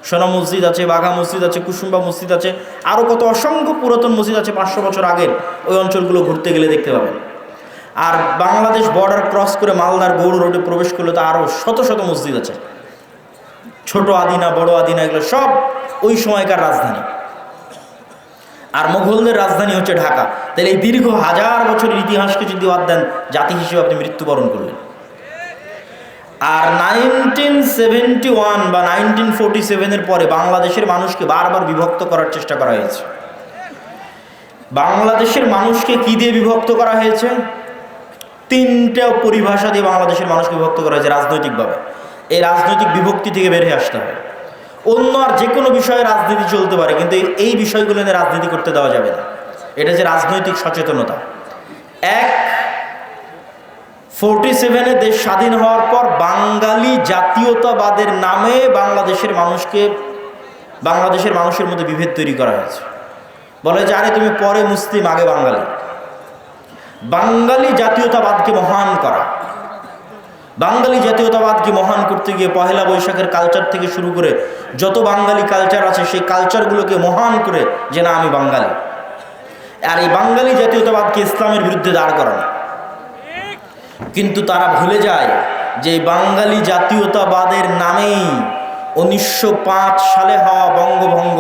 Speaker 1: সোনা মসজিদ আছে, বাঘা মসজিদ আছে, কুসুম্বা মসজিদ আছে, আরও কত অসংখ্য পুরাতন মসজিদ আছে 500 বছর আগের। ওই অঞ্চলগুলো ঘুরতে গেলে দেখতে পাবেন। আর বাংলাদেশ বর্ডার ক্রস করে মালদার গৌড় রোডে প্রবেশ করলে তো আরও শত শত মসজিদ আছে, ছোট আদিনা, বড় আদিনা, এগুলো সব ওই সময়কার রাজধানী। আর মুঘলদের রাজধানী হচ্ছে ঢাকা। তাহলে এই দীর্ঘ 1000 বছরের ইতিহাসকে যদি বাদ দেন, জাতি হিসেবে আপনি মৃত্যুবরণ করলেন। আর 1971 বা 1947-এর পরে বাংলাদেশের মানুষকে বারবার বিভক্ত করার চেষ্টা করা হয়েছে। বাংলাদেশের মানুষকে কি দিয়ে বিভক্ত করা হয়েছে? 3টা পরিভাষা দিয়ে বাংলাদেশের মানুষকে বিভক্ত করা হয়েছে রাজনৈতিকভাবে। এই রাজনৈতিক বিভক্তি থেকে বের হয়ে আসতে হবে। অন্য আর যে কোনো বিষয়ে রাজনীতি চলতে পারে, কিন্তু এই বিষয়গুলো নিয়ে রাজনীতি করতে দেওয়া যাবে না। এটা যে রাজনৈতিক সচেতনতা। 47-এ দেশ স্বাধীন হওয়ার পর বাঙালি জাতীয়তাবাদের নামে বাংলাদেশের মানুষের মধ্যে বিভেদ তৈরি করা হয়েছে। বলে যে আরে তুমি পরে মুসলিম, আগে বাঙালি। বাঙালি জাতীয়তাবাদকে মহান করা, বাঙালি জাতীয়তাবাদকে মহান করতে গিয়ে পহেলা বৈশাখের কালচার থেকে শুরু করে যত বাঙালি কালচার আছে সেই কালচারগুলোকে মহান করে যে না আমি বাঙালি। আর এই বাঙালি জাতীয়তাবাদকে ইসলামের বিরুদ্ধে দাঁড় করানো। কিন্তু তারা ভুলে যায় যে বাঙালি জাতীয়তাবাদের নামেই 1905 সালে হওয়া বঙ্গভঙ্গ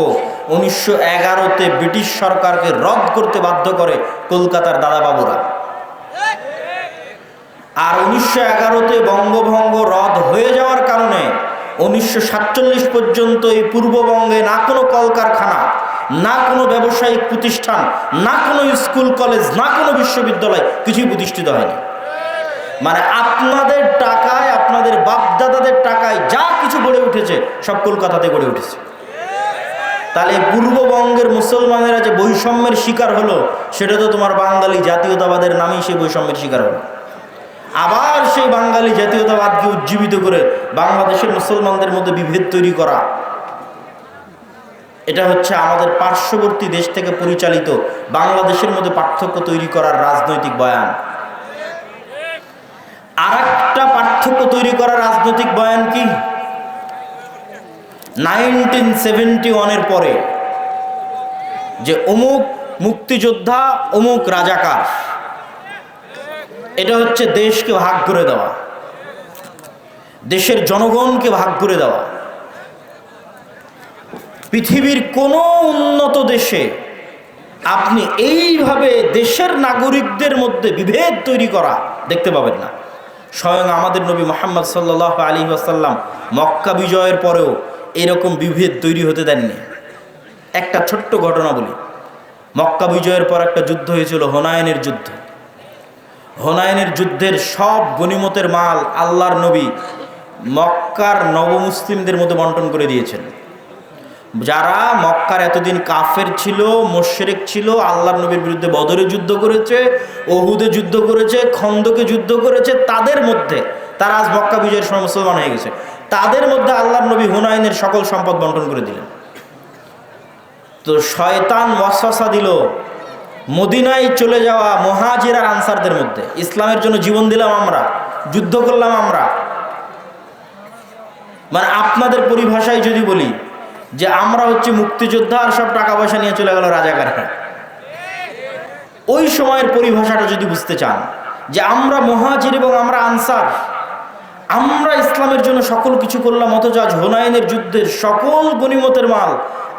Speaker 1: 1911-তে ব্রিটিশ সরকারকে রদ করতে বাধ্য করে কলকাতার দাদাবাবুরা। আর 1911-তে বঙ্গভঙ্গ রদ হয়ে যাওয়ার কারণে 1947 পর্যন্ত এই পূর্ববঙ্গে না কোনো কলকারখানা, না কোনো ব্যবসায়িক প্রতিষ্ঠান, না কোনো স্কুল কলেজ, না কোনো বিশ্ববিদ্যালয় কিছুই প্রতিষ্ঠিত হয়নি। মানে আপনাদের টাকায়, আপনাদের বাপদাদাদের টাকায় যা কিছু গড়ে উঠেছে সব কলকাতাতে গড়ে উঠেছে। তাহলে পূর্ববঙ্গের মুসলমানেরা যে বৈষম্যের শিকার হলো, সেটা তো তোমার বাঙালি জাতীয়তাবাদের নামেই সেই বৈষম্যের শিকার হলো। আবার সেই বাঙালি জাতীয়তাবাদকে উজ্জীবিত করে বাংলাদেশের মুসলমানদের মধ্যে বিভেদ তৈরি করা, এটা হচ্ছে আমাদের পার্শ্ববর্তী দেশ থেকে পরিচালিত বাংলাদেশের মধ্যে পার্থক্য তৈরি করার রাজনৈতিক বয়ান। আর একটা পার্থক্য তৈরি করার রাজনৈতিক বয়ান কি? 1971-এর পরে যে অমুক মুক্তিযোদ্ধা, অমুক রাজাকার, এটা হচ্ছে দেশকে ভাগ করে দেওয়া, দেশের জনগণকে ভাগ করে দেওয়া। পৃথিবীর কোনো উন্নত দেশে আপনি এইভাবে দেশের নাগরিকদের মধ্যে বিভেদ তৈরি করা দেখতে পাবেন না। স্বয়ং আমাদের নবী মুহাম্মদ সাল্লাল্লাহু আলাইহি ওয়াসাল্লাম মক্কা বিজয়ের পরেও এরকম বিভেদ তৈরি হতে দেননি। একটা ছোট্ট ঘটনা বলি। মক্কা বিজয়ের পর একটা যুদ্ধ হয়েছিল, হুনাইনের যুদ্ধ। হুনাইনের যুদ্ধের সব গনিমতের মাল আল্লাহর নবী মক্কার নবমুসলিমদের মধ্যে বন্টন করে দিয়েছেন। যারা মক্কার এতদিন কাফের ছিল, মুশরিক ছিল, আল্লাহর নবীর বিরুদ্ধে বদরে যুদ্ধ করেছে, উহুদে যুদ্ধ করেছে, খন্দকে যুদ্ধ করেছে, তাদের মধ্যে তারা আজ মক্কা বিজয়ের সময় মুসলমান হয়ে গেছে, তাদের মধ্যে আল্লাহর নবী হুনাইনের সকল সম্পদ বন্টন করে দিলেন। তো শয়তান ওয়াসওয়াসা দিল মদিনায় চলে যাওয়া মুহাজির আর আনসারদের মধ্যে, ইসলামের জন্য জীবন দিলাম আমরা, যুদ্ধ করলাম আমরা। মানে আপনাদের পরিভাষায় যদি বলি যে আমরা হচ্ছে মুক্তিযোদ্ধা আর সব টাকা পয়সা নিয়ে চলে গেল রাজাকাররা, ওই সময়ের পরিভাষাটা যদি বুঝতে চান যে আমরা মুহাজির এবং আমরা আনসার, আমরা ইসলামের জন্য সকল কিছু করলাম, অথচ আজ হুনাইনের যুদ্ধের সকল গনিমতের মাল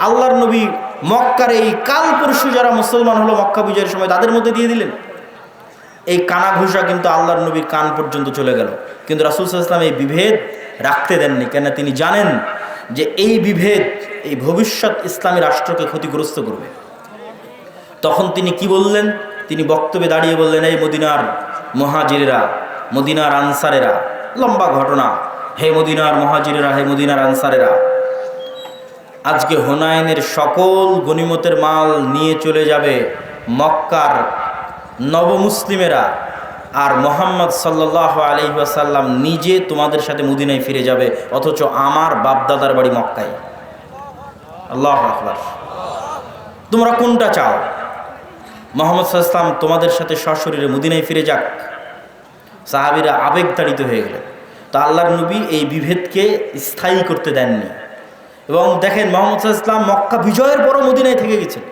Speaker 1: আল্লাহর নবী মক্কার এই কাল পরশু যারা মুসলমান হলো মক্কা বিজয়ের সময় তাদের মধ্যে দিয়ে দিলেন। এই কানাঘুষা কিন্তু আল্লাহর নবীর কান পর্যন্ত চলে গেল, কিন্তু রাসূল সাল্লাল্লাহু আলাইহি ওয়াসাল্লাম এই বিভেদ রাখতে দেননি। কেন? তিনি জানেন যে এই বিভেদ এই ভবিষ্যৎ ইসলামী রাষ্ট্রকে ক্ষতিগ্রস্ত করবে। তখন তিনি কি বললেন? তিনি বক্তব্যে দাঁড়িয়ে বললেন, এই মদিনার মুহাজিরেরা, মদিনার আনসারেরা, লম্বা ঘটনা, হে মদিনার মুহাজিরেরা, হে মদিনার আনসারেরা, আজকে হুনাইনের সকল গনিমতের মাল নিয়ে চলে যাবে মক্কার নবমুসলিমেরা, আর মুহাম্মদ সাল্লাল্লাহু আলাইহি ওয়াসাল্লাম নিজে তোমাদের সাথে মদিনায় ফিরে যাবে, অথচ আমার বাপদাদার বাড়ি মক্কায়। আল্লাহু আকবার। তোমরা কোনটা চাও? মুহাম্মদ সাল্লাল্লাহু আলাইহি ওয়াসাল্লাম তোমাদের সাথে সশরীরে মদিনায় ফিরে যাক? সাহাবীরা আবেগতাড়িত হয়ে গেলেন। তো আল্লাহর নবী এই বিভেদকে স্থায়ী করতে দেননি। এবং দেখেন মুহাম্মদ সাল্লাল্লাহু আলাইহি ওয়াসাল্লাম মক্কা বিজয়ের পরও মদিনায় থেকে গেছেন।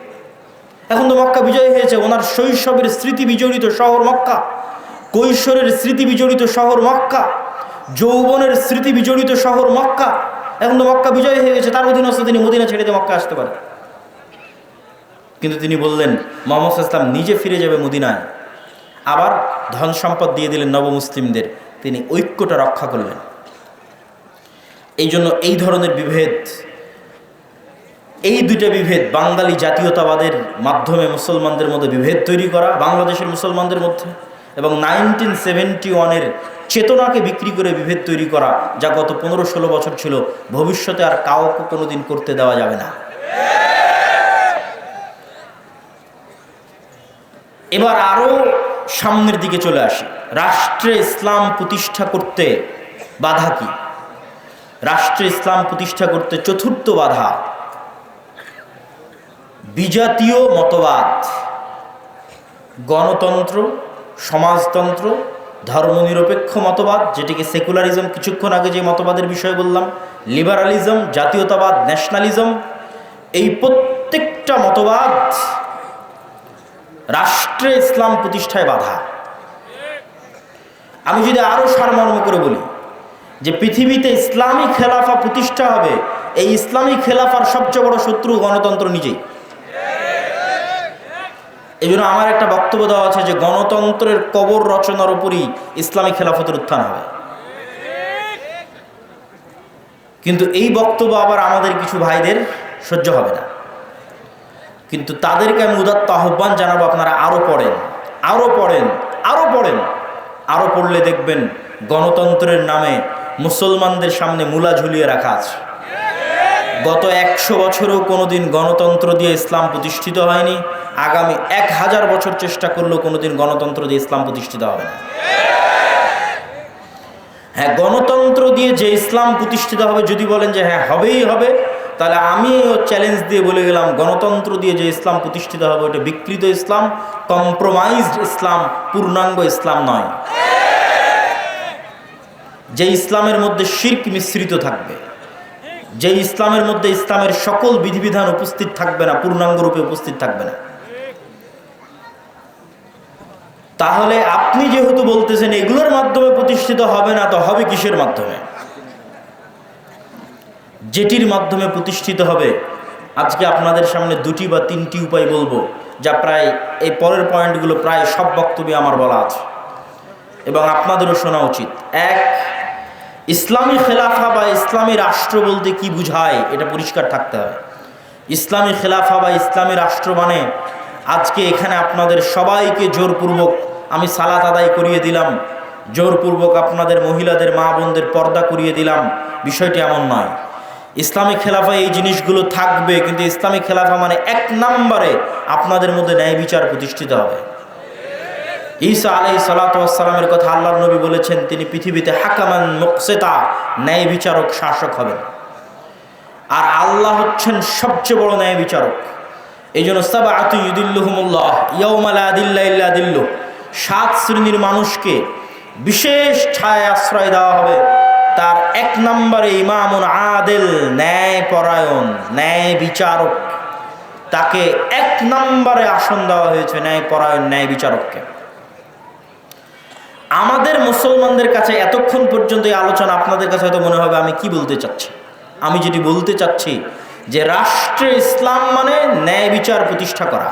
Speaker 1: এখন তো মক্কা বিজয় হয়েছে, ওনার শৈশবের স্মৃতি বিজড়িত শহর মক্কা, কৈশোরের স্মৃতি বিজড়িত শহর মক্কা, যৌবনের স্মৃতি বিজড়িত শহর মক্কা। এখন তো মক্কা বিজয় হয়ে গেছে, তার অধীনস্থ তিনি মদিনা ছেড়ে দিয়ে মক্কা আসতে পারেন। কিন্তু তিনি বললেন মুহাম্মদ সাল্লাল্লাহু আলাইহি ওয়াসাল্লাম নিজে ফিরে যাবে মদিনায়, আবার ধন সম্পদ দিয়ে দিলেন নবমুসলিমদের। তিনি ঐক্যটা রক্ষা করলেন। এই জন্য এই ধরনের বিভেদ, এই দুইটা বিভেদ, বাঙালি জাতীয়তাবাদের মাধ্যমে মুসলমানদের মধ্যে বিভেদ তৈরি করা বাংলাদেশের মুসলমানদের মধ্যে, এবং 1971-এর চেতনাকে বিক্রি করে বিভেদ তৈরি করা, যা গত 15-16 বছর ছিল, ভবিষ্যতে আর কাউকে কোনোদিন করতে দেওয়া যাবে না। এবার আরো সামনের দিকে চলে আসি। রাষ্ট্রে ইসলাম প্রতিষ্ঠা করতে বাধা কি? রাষ্ট্রে ইসলাম প্রতিষ্ঠা করতে চতুর্থ বাধা বিজাতীয় মতবাদ, গণতন্ত্র, সমাজতন্ত্র, ধর্মনিরপেক্ষ মতবাদ, যেটিকে সেকুলারিজম, কিছুক্ষণ আগে যে মতবাদের বিষয় বললাম, লিবারালিজম, জাতীয়তাবাদ, ন্যাশনালিজম, এই প্রত্যেকটা মতবাদ রাষ্ট্রে ইসলাম প্রতিষ্ঠায় বাধা। আমি যদি আরো সারমর্ম করে বলি যে পৃথিবীতে ইসলামী খেলাফা প্রতিষ্ঠা হবে, এই ইসলামী খেলাফার সবচেয়ে বড় শত্রু গণতন্ত্র নিজেই। এই জন্য আমার একটা বক্তব্য দেওয়া আছে যে গণতন্ত্রের কবর রচনার উপরই ইসলামী খেলাফতের উত্থান হবে। কিন্তু এই বক্তব্য আবার আমাদের কিছু ভাইদের সহ্য হবে না। কিন্তু তাদেরকে আমি উদাত্ত আহ্বান জানাবো, আপনারা আরো পড়েন, আরো পড়েন, আরো পড়েন। আরো পড়লে দেখবেন গণতন্ত্রের নামে মুসলমানদের সামনে মূলা ঝুলিয়ে রাখা আছে। গত 100 বছরেও কোনোদিন গণতন্ত্র দিয়ে ইসলাম প্রতিষ্ঠিত হয়নি, আগামী 1000 বছর চেষ্টা করলেও কোনোদিন গণতন্ত্র দিয়ে ইসলাম প্রতিষ্ঠিত হবে না। হ্যাঁ, গণতন্ত্র দিয়ে যে ইসলাম প্রতিষ্ঠিত হবে, যদি বলেন যে হ্যাঁ হবেই হবে, তাহলে আমি চ্যালেঞ্জ দিয়ে বলে গেলাম গণতন্ত্র দিয়ে যে ইসলাম প্রতিষ্ঠিত হবে ওটা বিকৃত ইসলাম, কম্প্রোমাইজড ইসলাম, পূর্ণাঙ্গ ইসলাম নয়। যে ইসলামের মধ্যে শিরক মিশ্রিত থাকবে, যে ইসলামের মধ্যে ইসলামের সকল বিধিবিধান উপস্থিত থাকবে না, পূর্ণাঙ্গ রূপে উপস্থিত থাকবে না। তাহলে আপনি যেহেতু বলতেছেন এগুলোর মাধ্যমে প্রতিষ্ঠিত হবে না, তো হবে কিসের মাধ্যমে? যেটির মাধ্যমে প্রতিষ্ঠিত হবে, আজকে আপনাদের সামনে 2টি বা 3টি উপায় বলবো, যা প্রায় এই পরের পয়েন্টগুলো প্রায় সব বক্তব্যে আমার বলা আছে এবং আপনাদেরও শোনা উচিত। 1, ইসলামী খেলাফা বা ইসলামী রাষ্ট্র বলতে কি বুঝায় এটা পরিষ্কার থাকতে হবে। ইসলামী খেলাফা বা ইসলামী রাষ্ট্র মানে আজকে এখানে আপনাদের সবাইকে জোরপূর্বক আমি সালাত আদায় করিয়ে দিলাম, জোরপূর্বক আপনাদের মহিলাদের মা বোনদের পর্দা করিয়ে দিলাম, বিষয়টি এমন নয়। ইসলামী খেলাফা এই জিনিসগুলো থাকবে, কিন্তু ইসলামী খেলাফা মানে 1 নম্বরে আপনাদের মধ্যে ন্যায় বিচার প্রতিষ্ঠিত হবে। ঈসা আলাইহিস সালাতু ওয়াস সালামের কথা আল্লাহর নবী বলেছেন, তিনি পৃথিবীতে হাকামান মুকসিতা, ন্যায় বিচারক, শাসক হবেন। আর আল্লাহ হচ্ছেন সবচেয়ে বড় ন্যায় বিচারক। এই জন্য সাবআতু ইউদিল্লুহুমুল্লাহ ইয়াউমা লা দিল্লা ইল্লা দিল্লুহ, 7 শ্রেণীর মানুষকে বিশেষ ছায়া আশ্রয় দেওয়া হবে। তার 1 নম্বরে ইমামুন আদিল, ন্যায় পরায়ণ, ন্যায় বিচারক। তাকে 1 নম্বরে আসন দেওয়া হয়েছে, ন্যায় পরায়ণ, ন্যায় বিচারককে। আমাদের মুসলমানদের কাছে এতক্ষণ পর্যন্ত এই আলোচনা আপনাদের কাছে হয়তো মনে হবে আমি কি বলতে চাচ্ছি। আমি যেটি বলতে চাচ্ছি যে রাষ্ট্রে ইসলাম মানে ন্যায় বিচার প্রতিষ্ঠা করা।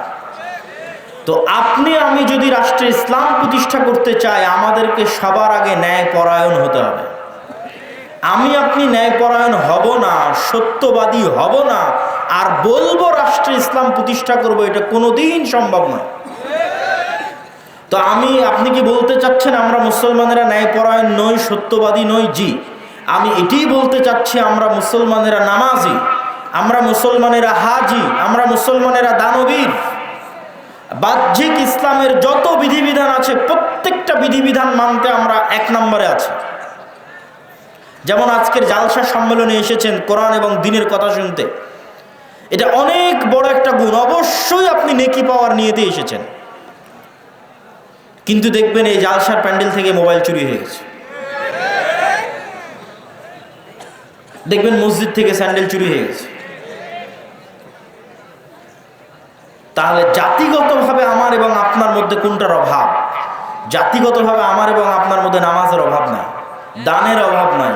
Speaker 1: তো আপনি আমি যদি রাষ্ট্রে ইসলাম প্রতিষ্ঠা করতে চাই, আমাদেরকে সবার আগে ন্যায় পরায়ণ হতে হবে। আমি আপনি ন্যায় পরায়ণ হব না, সত্যবাদী হব না, আর বলবো রাষ্ট্রে ইসলাম প্রতিষ্ঠা করব, এটা কোনোদিন সম্ভব নয়। তো আপনি কি বলতে চাচ্ছেন আমরা মুসলমানেরা ন্যায়পরায়ণ নই, সত্যবাদী নই? জি, আমি এটাই বলতে চাচ্ছি আমরা মুসলমানেরা নামাজি, আমরা মুসলমানেরা হাজি, আমরা মুসলমানেরা দানবীর। বাহ্যিক ইসলামের যত বিধিবিধান আছে প্রত্যেকটা বিধিবিধান মানতে আমরা 1 নম্বরে আছি। যেমন আজকের জালসা সম্মেলনে এসেছেন কোরআন এবং দ্বীনের কথা শুনতে, এটা অনেক বড় একটা গুণ। অবশ্যই আপনি নেকি পাওয়ার নিয়েতে এসেছেন, কিন্তু দেখবেন এই জালসার প্যান্ডেল থেকে মোবাইল চুরি হয়ে গেছে। দেখবেন মসজিদ থেকে স্যান্ডেল চুরি হয়ে গেছে। তাহলে জাতিগতভাবে আমার এবং আপনার মধ্যে কোনটার অভাব? জাতিগতভাবে আমার এবং আপনার মধ্যে নামাজের অভাব নাই, দানের অভাব নাই,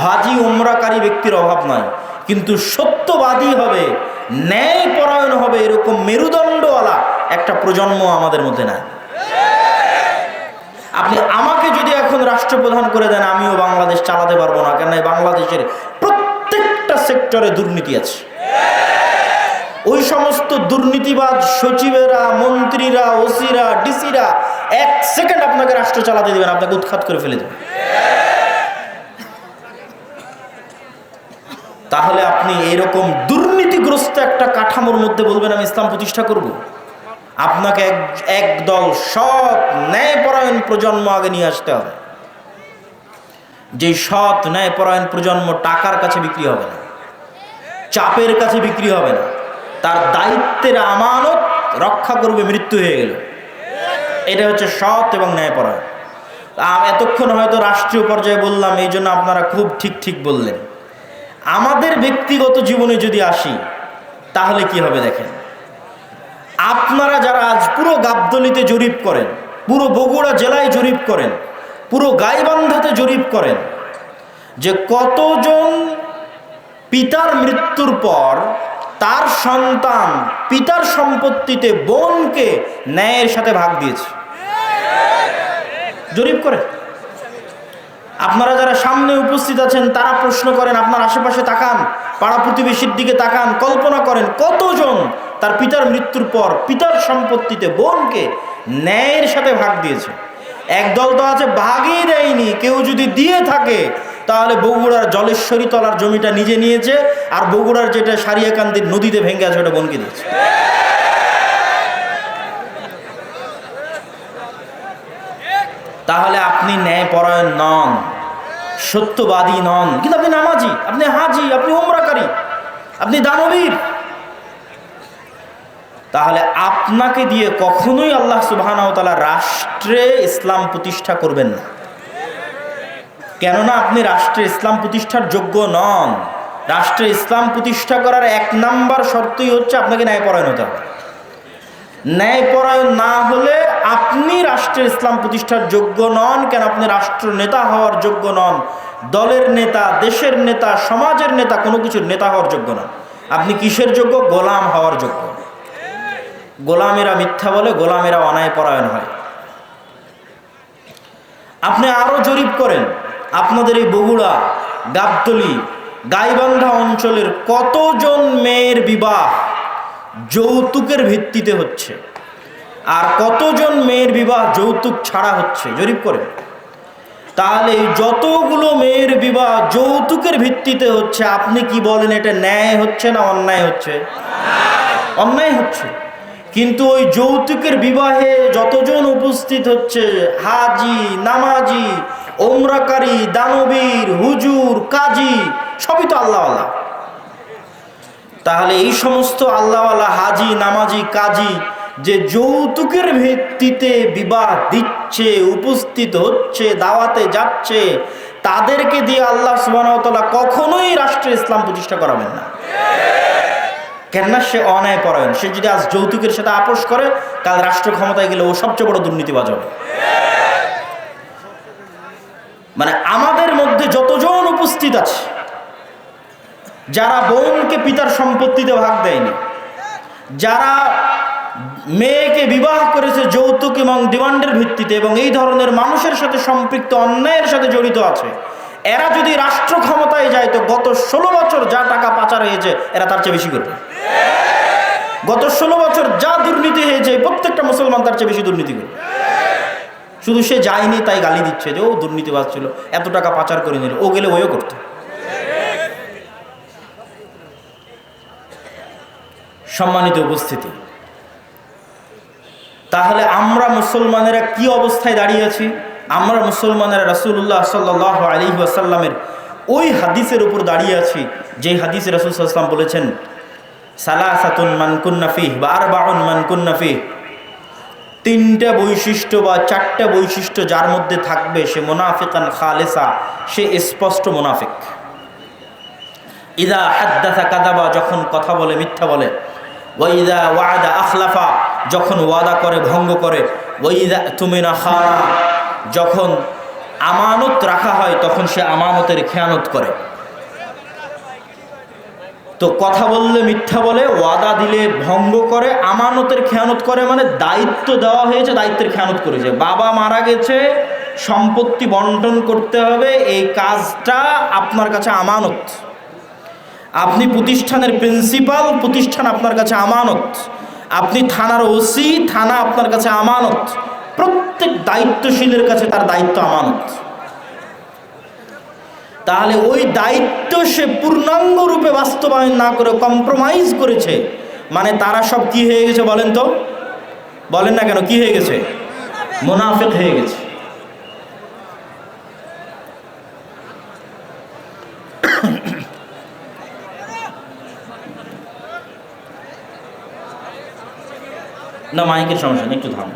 Speaker 1: হাজি উমরাকারী ব্যক্তির অভাব নাই, কিন্তু সত্যবাদী হবে, ন্যায় পরায়ণ হবে, এরকম মেরুদণ্ডওয়ালা একটা প্রজন্ম আমাদের মধ্যে নাই। আপনি আমাকে যদি এখন রাষ্ট্রপ্রধান করে দেন, আমিও বাংলাদেশ চালাতে পারবো না, কেন বাংলাদেশের প্রত্যেকটা সেক্টরে দুর্নীতি আছে। ওই সমস্ত দুর্নীতিবাজ সচিবেরা, মন্ত্রীরা, ওসিরা, ডিসিরা এক সেকেন্ড আপনাকে রাষ্ট্র চালাতে দেবেন, আপনাকে উৎখাত করে ফেলে দেবেন। তাহলে আপনি এইরকম দুর্নীতিগ্রস্ত একটা কাঠামোর মধ্যে বলবেন আমি ইসলাম প্রতিষ্ঠা করব? আপনাকে একদল সৎ ন্যায়পরায়ণ প্রজন্ম আগে নিয়ে আসতে হবে। যে সৎ ন্যায়পরায়ণ প্রজন্ম টাকার কাছে বিক্রি হবে না, চাপের কাছে বিক্রি হবে না, তার দায়িত্বের আমানত রক্ষা করবে মৃত্যু হয়ে গেল। এটা হচ্ছে সৎ এবং ন্যায়পরায়ণ। এতক্ষণ হয়তো রাষ্ট্রীয় পর্যায়ে বললাম, এই জন্য আপনারা খুব ঠিক ঠিক বললেন। আমাদের ব্যক্তিগত জীবনে যদি আসি, তাহলে কি হবে দেখেন। আপনারা যারা আজ পুরো গাবতলীতে জরিপ করেন, পুরো বগুড়া জেলায় জরিপ করেন, পুরো গাইবান্ধাতে জরিপ করেন, যে কতজন পিতার মৃত্যুর পর তার সন্তান পিতার সম্পত্তিতে বোনকে ন্যায়ের সাথে ভাগ দিয়েছে, জরিপ করে। আপনারা যারা সামনে উপস্থিত আছেন তারা প্রশ্ন করেন, আপনার আশেপাশে তাকান, পাড়া প্রতিবেশীর দিকে তাকান, কল্পনা করেন কতজন তার পিতার মৃত্যুর পর পিতার সম্পত্তিতে বোনকে ন্যায়ের সাথে ভাগ দিয়েছে। একদল তো আছে ভাগই দেয়নি, কেউ যদি দিয়ে থাকে তাহলে বগুড়ার জলেশ্বরী তলার জমিটা নিজে নিয়েছে, আর বগুড়ার যেটা সারিয়াকান্দির নদীতে ভেঙে আছে ওটা বোনকে দিয়েছে। তাহলে আপনি ন্যায়পরায়ণ নন, সত্যবাদী নন, কিন্তু আপনি নামাজি, আপনি হাজি, আপনি উমরাকারী, আপনি দানবীর। তাহলে আপনাকে দিয়ে কখনোই আল্লাহ সুবহানাহু ওয়া তাআলা রাষ্ট্রে ইসলাম প্রতিষ্ঠা করবেন না। কেননা আপনি রাষ্ট্রে ইসলাম প্রতিষ্ঠার যোগ্য নন। রাষ্ট্রে ইসলাম প্রতিষ্ঠা করার এক নাম্বার শর্তই হচ্ছে আপনাকে ন্যায়পরায়ণ হতে হবে। ন্যায়পরায়ণ না হলে আপনি রাষ্ট্রের ইসলাম প্রতিষ্ঠার যোগ্য নন। কেন? আপনি রাষ্ট্র নেতা হওয়ার যোগ্য নন, দলের নেতা, দেশের নেতা, সমাজের নেতা, কোনো কিছুর নেতা হওয়ার যোগ্য নন। আপনি কিসের যোগ্য? গোলাম হওয়ার যোগ্য। গোলামেরা মিথ্যা বলে, গোলামেরা অন্যায়পরায়ণ হয়। আপনি আরো জরিপ করেন, আপনাদের এই বগুড়া, গাবতলী, গাইবান্ধা অঞ্চলের কতজন মেয়ের বিবাহ যৌতুকের ভিত্তিতে হচ্ছে, আর কতজন মেয়ের বিবাহ যৌতুক ছাড়া হচ্ছে, জরিপ করেন। তাহলে যতগুলো মেয়ের বিবাহ যৌতুকের ভিত্তিতে হচ্ছে, আপনি কি বলেন এটা ন্যায় হচ্ছে না অন্যায় হচ্ছে? অন্যায় হচ্ছে। কিন্তু ওই যৌতুকের বিবাহে যতজন উপস্থিত হচ্ছে, হাজি, নামাজি, ওমরাকারী, দানবীর, হুজুর, কাজী, সবই তো আল্লাহওয়ালা। তাহলে এই সমস্ত আল্লাহওয়ালা হাজি, নামাজি, কাজী যে যৌতুকের ভিত্তিতে বিবাহ দিচ্ছে, উপস্থিত হচ্ছে, দাওয়াতে যাচ্ছে, তাদেরকে দিয়ে আল্লাহ সুবহানাহু ওয়া তাআলা কখনোই রাষ্ট্রে ইসলাম প্রতিষ্ঠা করাবেন না। কেননা সে অন্যায়পরায়ণ। সে যদি আজ যৌতুকের সাথে আপোষ করে, কাল রাষ্ট্র ক্ষমতায় গেলে ও সবচেয়ে বড় দুর্নীতিবাজ হবে। মানে আমাদের মধ্যে যতজন উপস্থিত আছে, যারা বোনকে পিতার সম্পত্তিতে ভাগ দেয়নি, যারা মেয়েকে বিবাহ করেছে যৌতুক এবং ডিমান্ডের ভিত্তিতে, এবং এই ধরনের মানুষের সাথে সম্পৃক্ত, অন্যায়ের সাথে জড়িত আছে, এরা যদি রাষ্ট্র ক্ষমতায় যায় তো গত 16 বছর যা টাকা পাচার হয়েছে এরা তার চেয়ে বেশি করবে। গত 16 বছর যা দুর্নীতি হয়েছে প্রত্যেকটা মুসলমান তার চেয়ে বেশি দুর্নীতি করবে। শুধু সে যায়নি তাই গালি দিচ্ছে যে ও দুর্নীতিবাজ ছিল, এত টাকা পাচার করে নিল, ও গেলে ওও করতো। সম্মানিত উপস্থিতি, তাহলে আমরা মুসলমানেরা কি অবস্থায় দাঁড়িয়ে আছি? আমরা মুসলমানেরা রাসূলুল্লাহ সাল্লাল্লাহু আলাইহি ওয়াসাল্লামের ওই হাদিসের উপর দাঁড়িয়ে আছি, যে হাদিসে রাসূল সাল্লাল্লাহু আলাইহি ওয়াসাল্লাম বলেছেন, সালাসাতুন মান কুন্না ফিহি বা আরবাউন মান কুন্না ফিহি, 3টা বৈশিষ্ট্য বা 4টা বৈশিষ্ট্য যার মধ্যে থাকবে সে মুনাফিকান খালেসা, সে স্পষ্ট মুনাফিক। ইদা হাদ্দাসা কাযাবা, যখন কথা বলে মিথ্যা বলে, ওয়া ইদা ওয়া'আদা আখলাফা, যখন ওয়াদা করে ভঙ্গ করে, ওয়া ইদা তুমিনা খানা, যখন আমানত রাখা হয় তখন সে আমানতের খেয়ানত করে। তো কথা বললে মিথ্যা বলে, ওয়াদা দিলে ভঙ্গ করে, আমানতের খেয়ানত করে, মানে দায়িত্ব দেওয়া হয়েছে দায়িত্বের খেয়ানত করেছে। বাবা মারা গেছে, সম্পত্তি বন্টন করতে হবে, এই কাজটা আপনার কাছে আমানত। আপনি প্রতিষ্ঠানের প্রিন্সিপাল, প্রতিষ্ঠান আপনার কাছে আমানত। আপনি থানার ওসি, থানা আপনার কাছে আমানত। প্রত্যেক দায়িত্বশীলের কাছে তার দায়িত্ব আমানত। তাহলে ওই দায়িত্ব সে পূর্ণাঙ্গ রূপে বাস্তবায়ন না করে কম্প্রোমাইজ করেছে, মানে তারা সব কি হয়ে গেছে বলেন তো? বলেন না কেন, কি হয়ে গেছে? মুনাফিক হয়ে গেছে। না, মাইকের সমস্যা নেই, একটু থাম।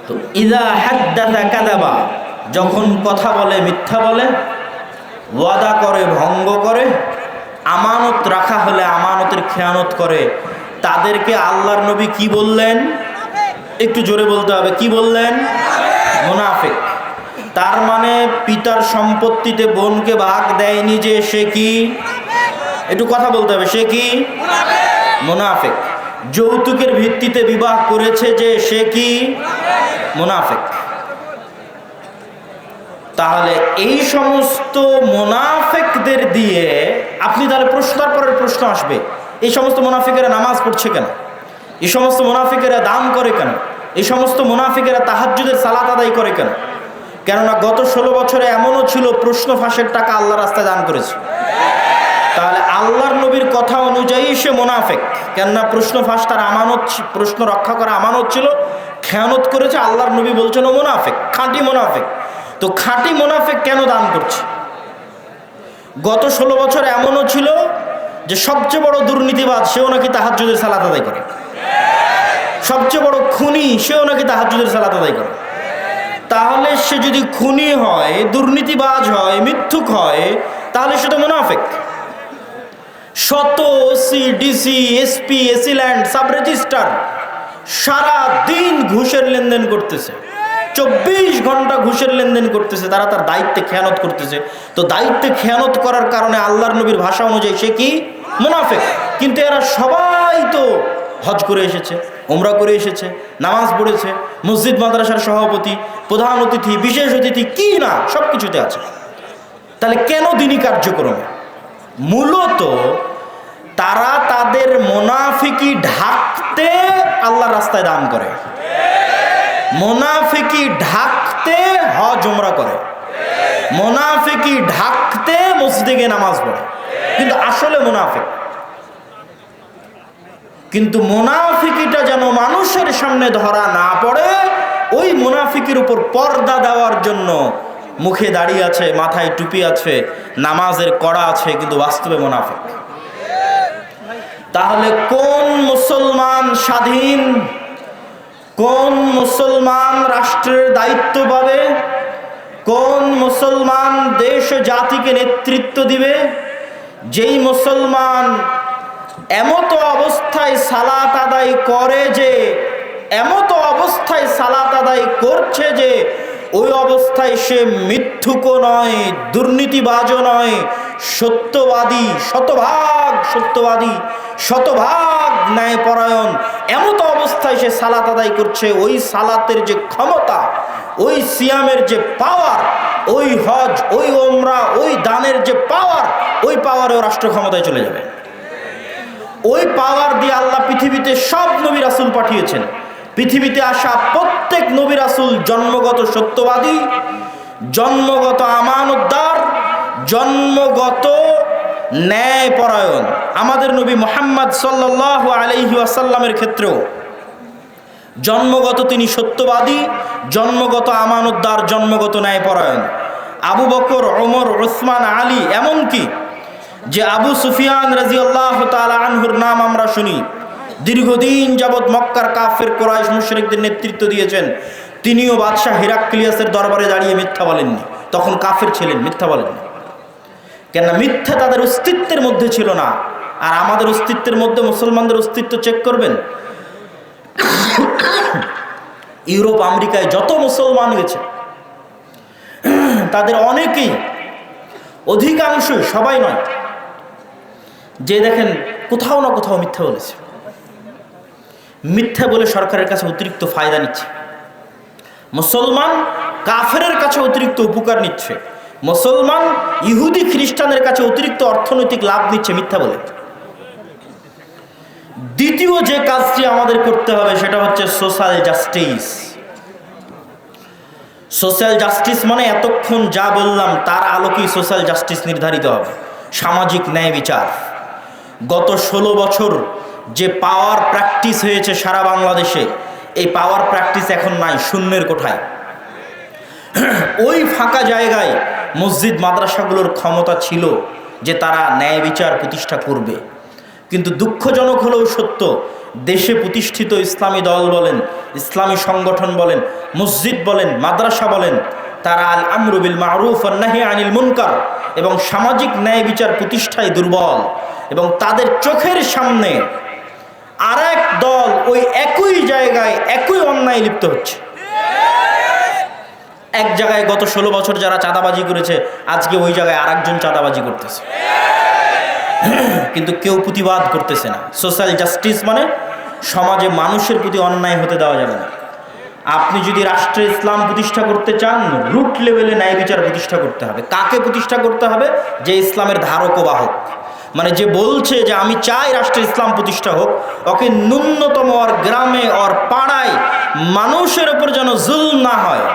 Speaker 1: তো ইযা হাদ্দাসা কাযাবা, যখন কথা বলে মিথ্যা বলে, ওয়াদা করে ভঙ্গ করে, আমানত রাখা হলে আমানতের খেয়ানত করে, তাদেরকে আল্লাহর নবী কি বললেন? একটু জোরে বলতে হবে, কি বললেন? মুনাফিক। তার মানে পিতার সম্পত্তিতে বোনকে ভাগ দেয়নি যে সে কি? একটু কথা বলতে হবে, সে কি? মুনাফিক। যৌতুকের ভিত্তিতে বিবাহ করেছে যে সে কি? মুনাফিক। তাহলে এই সমস্ত মুনাফিকদের দিয়ে আপনি তাহলে প্রশ্নের পরের প্রশ্ন আসবে, এই সমস্ত মুনাফিকেরা নামাজ পড়ছে কেন? এই সমস্ত মুনাফিকেরা দান করে কেন? এই সমস্ত মুনাফিকেরা তাহাজ্জুদের সালাত আদায় করে কেন? কেননা গত 16 বছরে এমনও ছিল প্রশ্ন ফাঁসের টাকা আল্লাহ রাস্তায় দান করেছে। তাহলে আল্লাহর নবীর কথা অনুযায়ী সে মুনাফিক, কেননা প্রশ্ন ফাঁস তার আমানত, প্রশ্ন রক্ষা করা আমানত ছিল, খেয়ানত করেছে। আল্লাহর নবী বলছেন ও মুনাফিক, খাঁটি মুনাফিক। তো খাঁটি মুনাফিক কেন দান করছে? গত 16 বছর এমনও ছিল যে সবচেয়ে বড় দুর্নীতিবাজ সেও নাকি তাহাজ্জুদের সালাত আদায় করে, সবচেয়ে বড় খুনি সেও নাকি তাহাজ্জুদের সালাত আদায় করে। তাহলে সে যদি খুনি হয়, দুর্নীতিবাজ হয়, মিথ্যুক হয়, তাহলে সে তো মুনাফিক। শত OC, DC, SP, AC land, sub registrar সারা দিন ঘুষের লেনদেন করতেছে, 24 ঘন্টা ঘুষের লেনদেন করতেছে, তারা তার দায়িত্বে খেয়ানত করতেছে। তো দায়িত্বে খেয়ানত করার কারণে আল্লাহর নবীর ভাষা অনুযায়ী সে কি? মুনাফিক। কিন্তু এরা সবাই তো হজ করে এসেছে, উমরা করে এসেছে, নামাজ পড়েছে, মসজিদ মাদ্রাসার সভাপতি, প্রধান অতিথি, বিশেষ অতিথি, কি না সব কিছুতে আছে। তাহলে কেন দ্বীনি কার্যক্রম? মূলত তারা তাদের মুনাফিকি ঢাকতে আল্লাহর রাস্তায় দান করে, মুনাফিকি ঢাকতে হজ উমরা করে, মুনাফিকি ঢাকতে মসজিদে গিয়ে নামাজ পড়ে, কিন্তু আসলে মুনাফিক। কিন্তু মুনাফিকিটা যেন মানুষের সামনে ধরা না পড়ে, ওই মুনাফিকের উপর পর্দা দেওয়ার জন্য মুখে দাড়ি আছে, মাথায় টুপি আছে, নামাজের কড়া আছে, কিন্তু বাস্তবে মুনাফিক। তাহলে কোন মুসলমান স্বাধীন, কোন মুসলমান রাষ্ট্রের দায়িত্ব পাবে, কোন মুসলমান দেশ জাতিকে নেতৃত্ব দিবে? যেই মুসলমান এমত অবস্থায় সালাত আদায় করে যে, এমত অবস্থায় সালাত আদায় করছে যে ওই অবস্থায় সে মিথ্যুকও নয়, দুর্নীতিবাজও নয়, সত্যবাদী, শতভাগ সত্যবাদী, শতভাগ ন্যায়পরায়ণ, এমত অবস্থায় সে সালাত আদায় করছে, ওই সালাতের যে ক্ষমতা, ওই সিয়ামের যে পাওয়ার, ওই হজ, ওই ওমরা, ওই দানের যে পাওয়ার, ওই পাওয়ারেও রাষ্ট্র ক্ষমতায় চলে যাবে। ওই পাওয়ার দিয়ে আল্লাহ পৃথিবীতে সব নবী রাসূল পাঠিয়েছেন। পৃথিবীতে আসা প্রত্যেক নবী রাসূল জন্মগত সত্যবাদী, জন্মগত আমানতদার, জন্মগত ন্যায়পরায়ণ। আমাদের নবী মুহাম্মদ সাল্লাল্লাহু আলাইহি ওয়াসাল্লামের ক্ষেত্রেও জন্মগত তিনি সত্যবাদী, জন্মগত আমানতদার, জন্মগত ন্যায়পরায়ণ। আবু বকর, ওমর, উসমান, আলী, এমনকি যে আবু সুফিয়ান রাদিয়াল্লাহু তাআলা আনহুর নাম আমরা শুনি, দীর্ঘদিন যাবৎ মক্কার কাফের কুরাইশ মুশরিকদের নেতৃত্ব দিয়েছেন। তিনিও বাদশাহ হিরাক্লিয়াসের দরবারে দাঁড়িয়ে মিথ্যা বলেননি। তখন কাফের ছিলেন, মিথ্যা বলেননি। কেননা মিথ্যা তাদের অস্তিত্বের মধ্যে ছিল না। আর আমাদের অস্তিত্বের মধ্যে মুসলমানদের অস্তিত্ব চেক করবেন, ইউরোপ আমেরিকায় যত মুসলমান গেছে তাদের অনেকেই, অধিকাংশই, সবাই নয়, যে দেখেন কোথাও না কোথাও মিথ্যা বলেছে। মিথ্যা বলে সরকারের কাছে অতিরিক্ত ফায়দা নিচ্ছে। মুসলমান কাফেরের কাছে অতিরিক্ত উপকার নিচ্ছে। মুসলমান ইহুদি খ্রিস্টানের কাছে অতিরিক্ত অর্থনৈতিক লাভ নিচ্ছে মিথ্যা বলে। দ্বিতীয় যে কাজটি আমাদের করতে হবে সেটা হচ্ছে সোশ্যাল জাস্টিস। সোশ্যাল জাস্টিস মানে এতক্ষণ যা বললাম তার আলোকেই সোশ্যাল জাস্টিস নির্ধারিত হবে। সামাজিক ন্যায় বিচার। গত 16 বছর যে পাওয়ার প্র্যাকটিস হয়েছে সারা বাংলাদেশে, এই পাওয়ার প্র্যাকটিস এখন নাই, শূন্যের কোঠায়। ওই ফাঁকা জায়গায় মসজিদ মাদ্রাসাগুলোর ক্ষমতা ছিল যে তারা ন্যায় বিচার প্রতিষ্ঠা করবে। কিন্তু দুঃখজনক হলেও সত্য, দেশে প্রতিষ্ঠিত ইসলামী দল বলেন, ইসলামী সংগঠন বলেন, মসজিদ বলেন, মাদ্রাসা বলেন, তারা আল আমরু বিল মারুফ ওয়ান নাহি আনিল মুনকার এবং সামাজিক ন্যায় বিচার প্রতিষ্ঠায় দুর্বল। এবং তাদের চোখের সামনে আরেক দল ওই একই জায়গায় একই অন্যায় লিপ্ত হচ্ছে। এক জায়গায় গত 16 বছর যারা চাঁদাবাজি করেছে, আজকে ওই জায়গায় আরেকজন চাঁদাবাজি করতেছে, কিন্তু কেউ প্রতিবাদ করতেছে না। সোশ্যাল জাস্টিস মানে সমাজে মানুষের প্রতি অন্যায় হতে দেওয়া যাবে না। আপনি যদি রাষ্ট্রে ইসলাম প্রতিষ্ঠা করতে চান, রুট লেভেলে ন্যায় বিচার প্রতিষ্ঠা করতে হবে। কাকে প্রতিষ্ঠা করতে হবে? যে ইসলামের ধারক ও বাহক, মানে যে বলছে যে আমি চাই রাষ্ট্রে ইসলাম প্রতিষ্ঠা হোক, ওকে ন্যূনতম ওর গ্রামে ওর পাড়ায় মানুষের উপর যেন জুলম না হয়।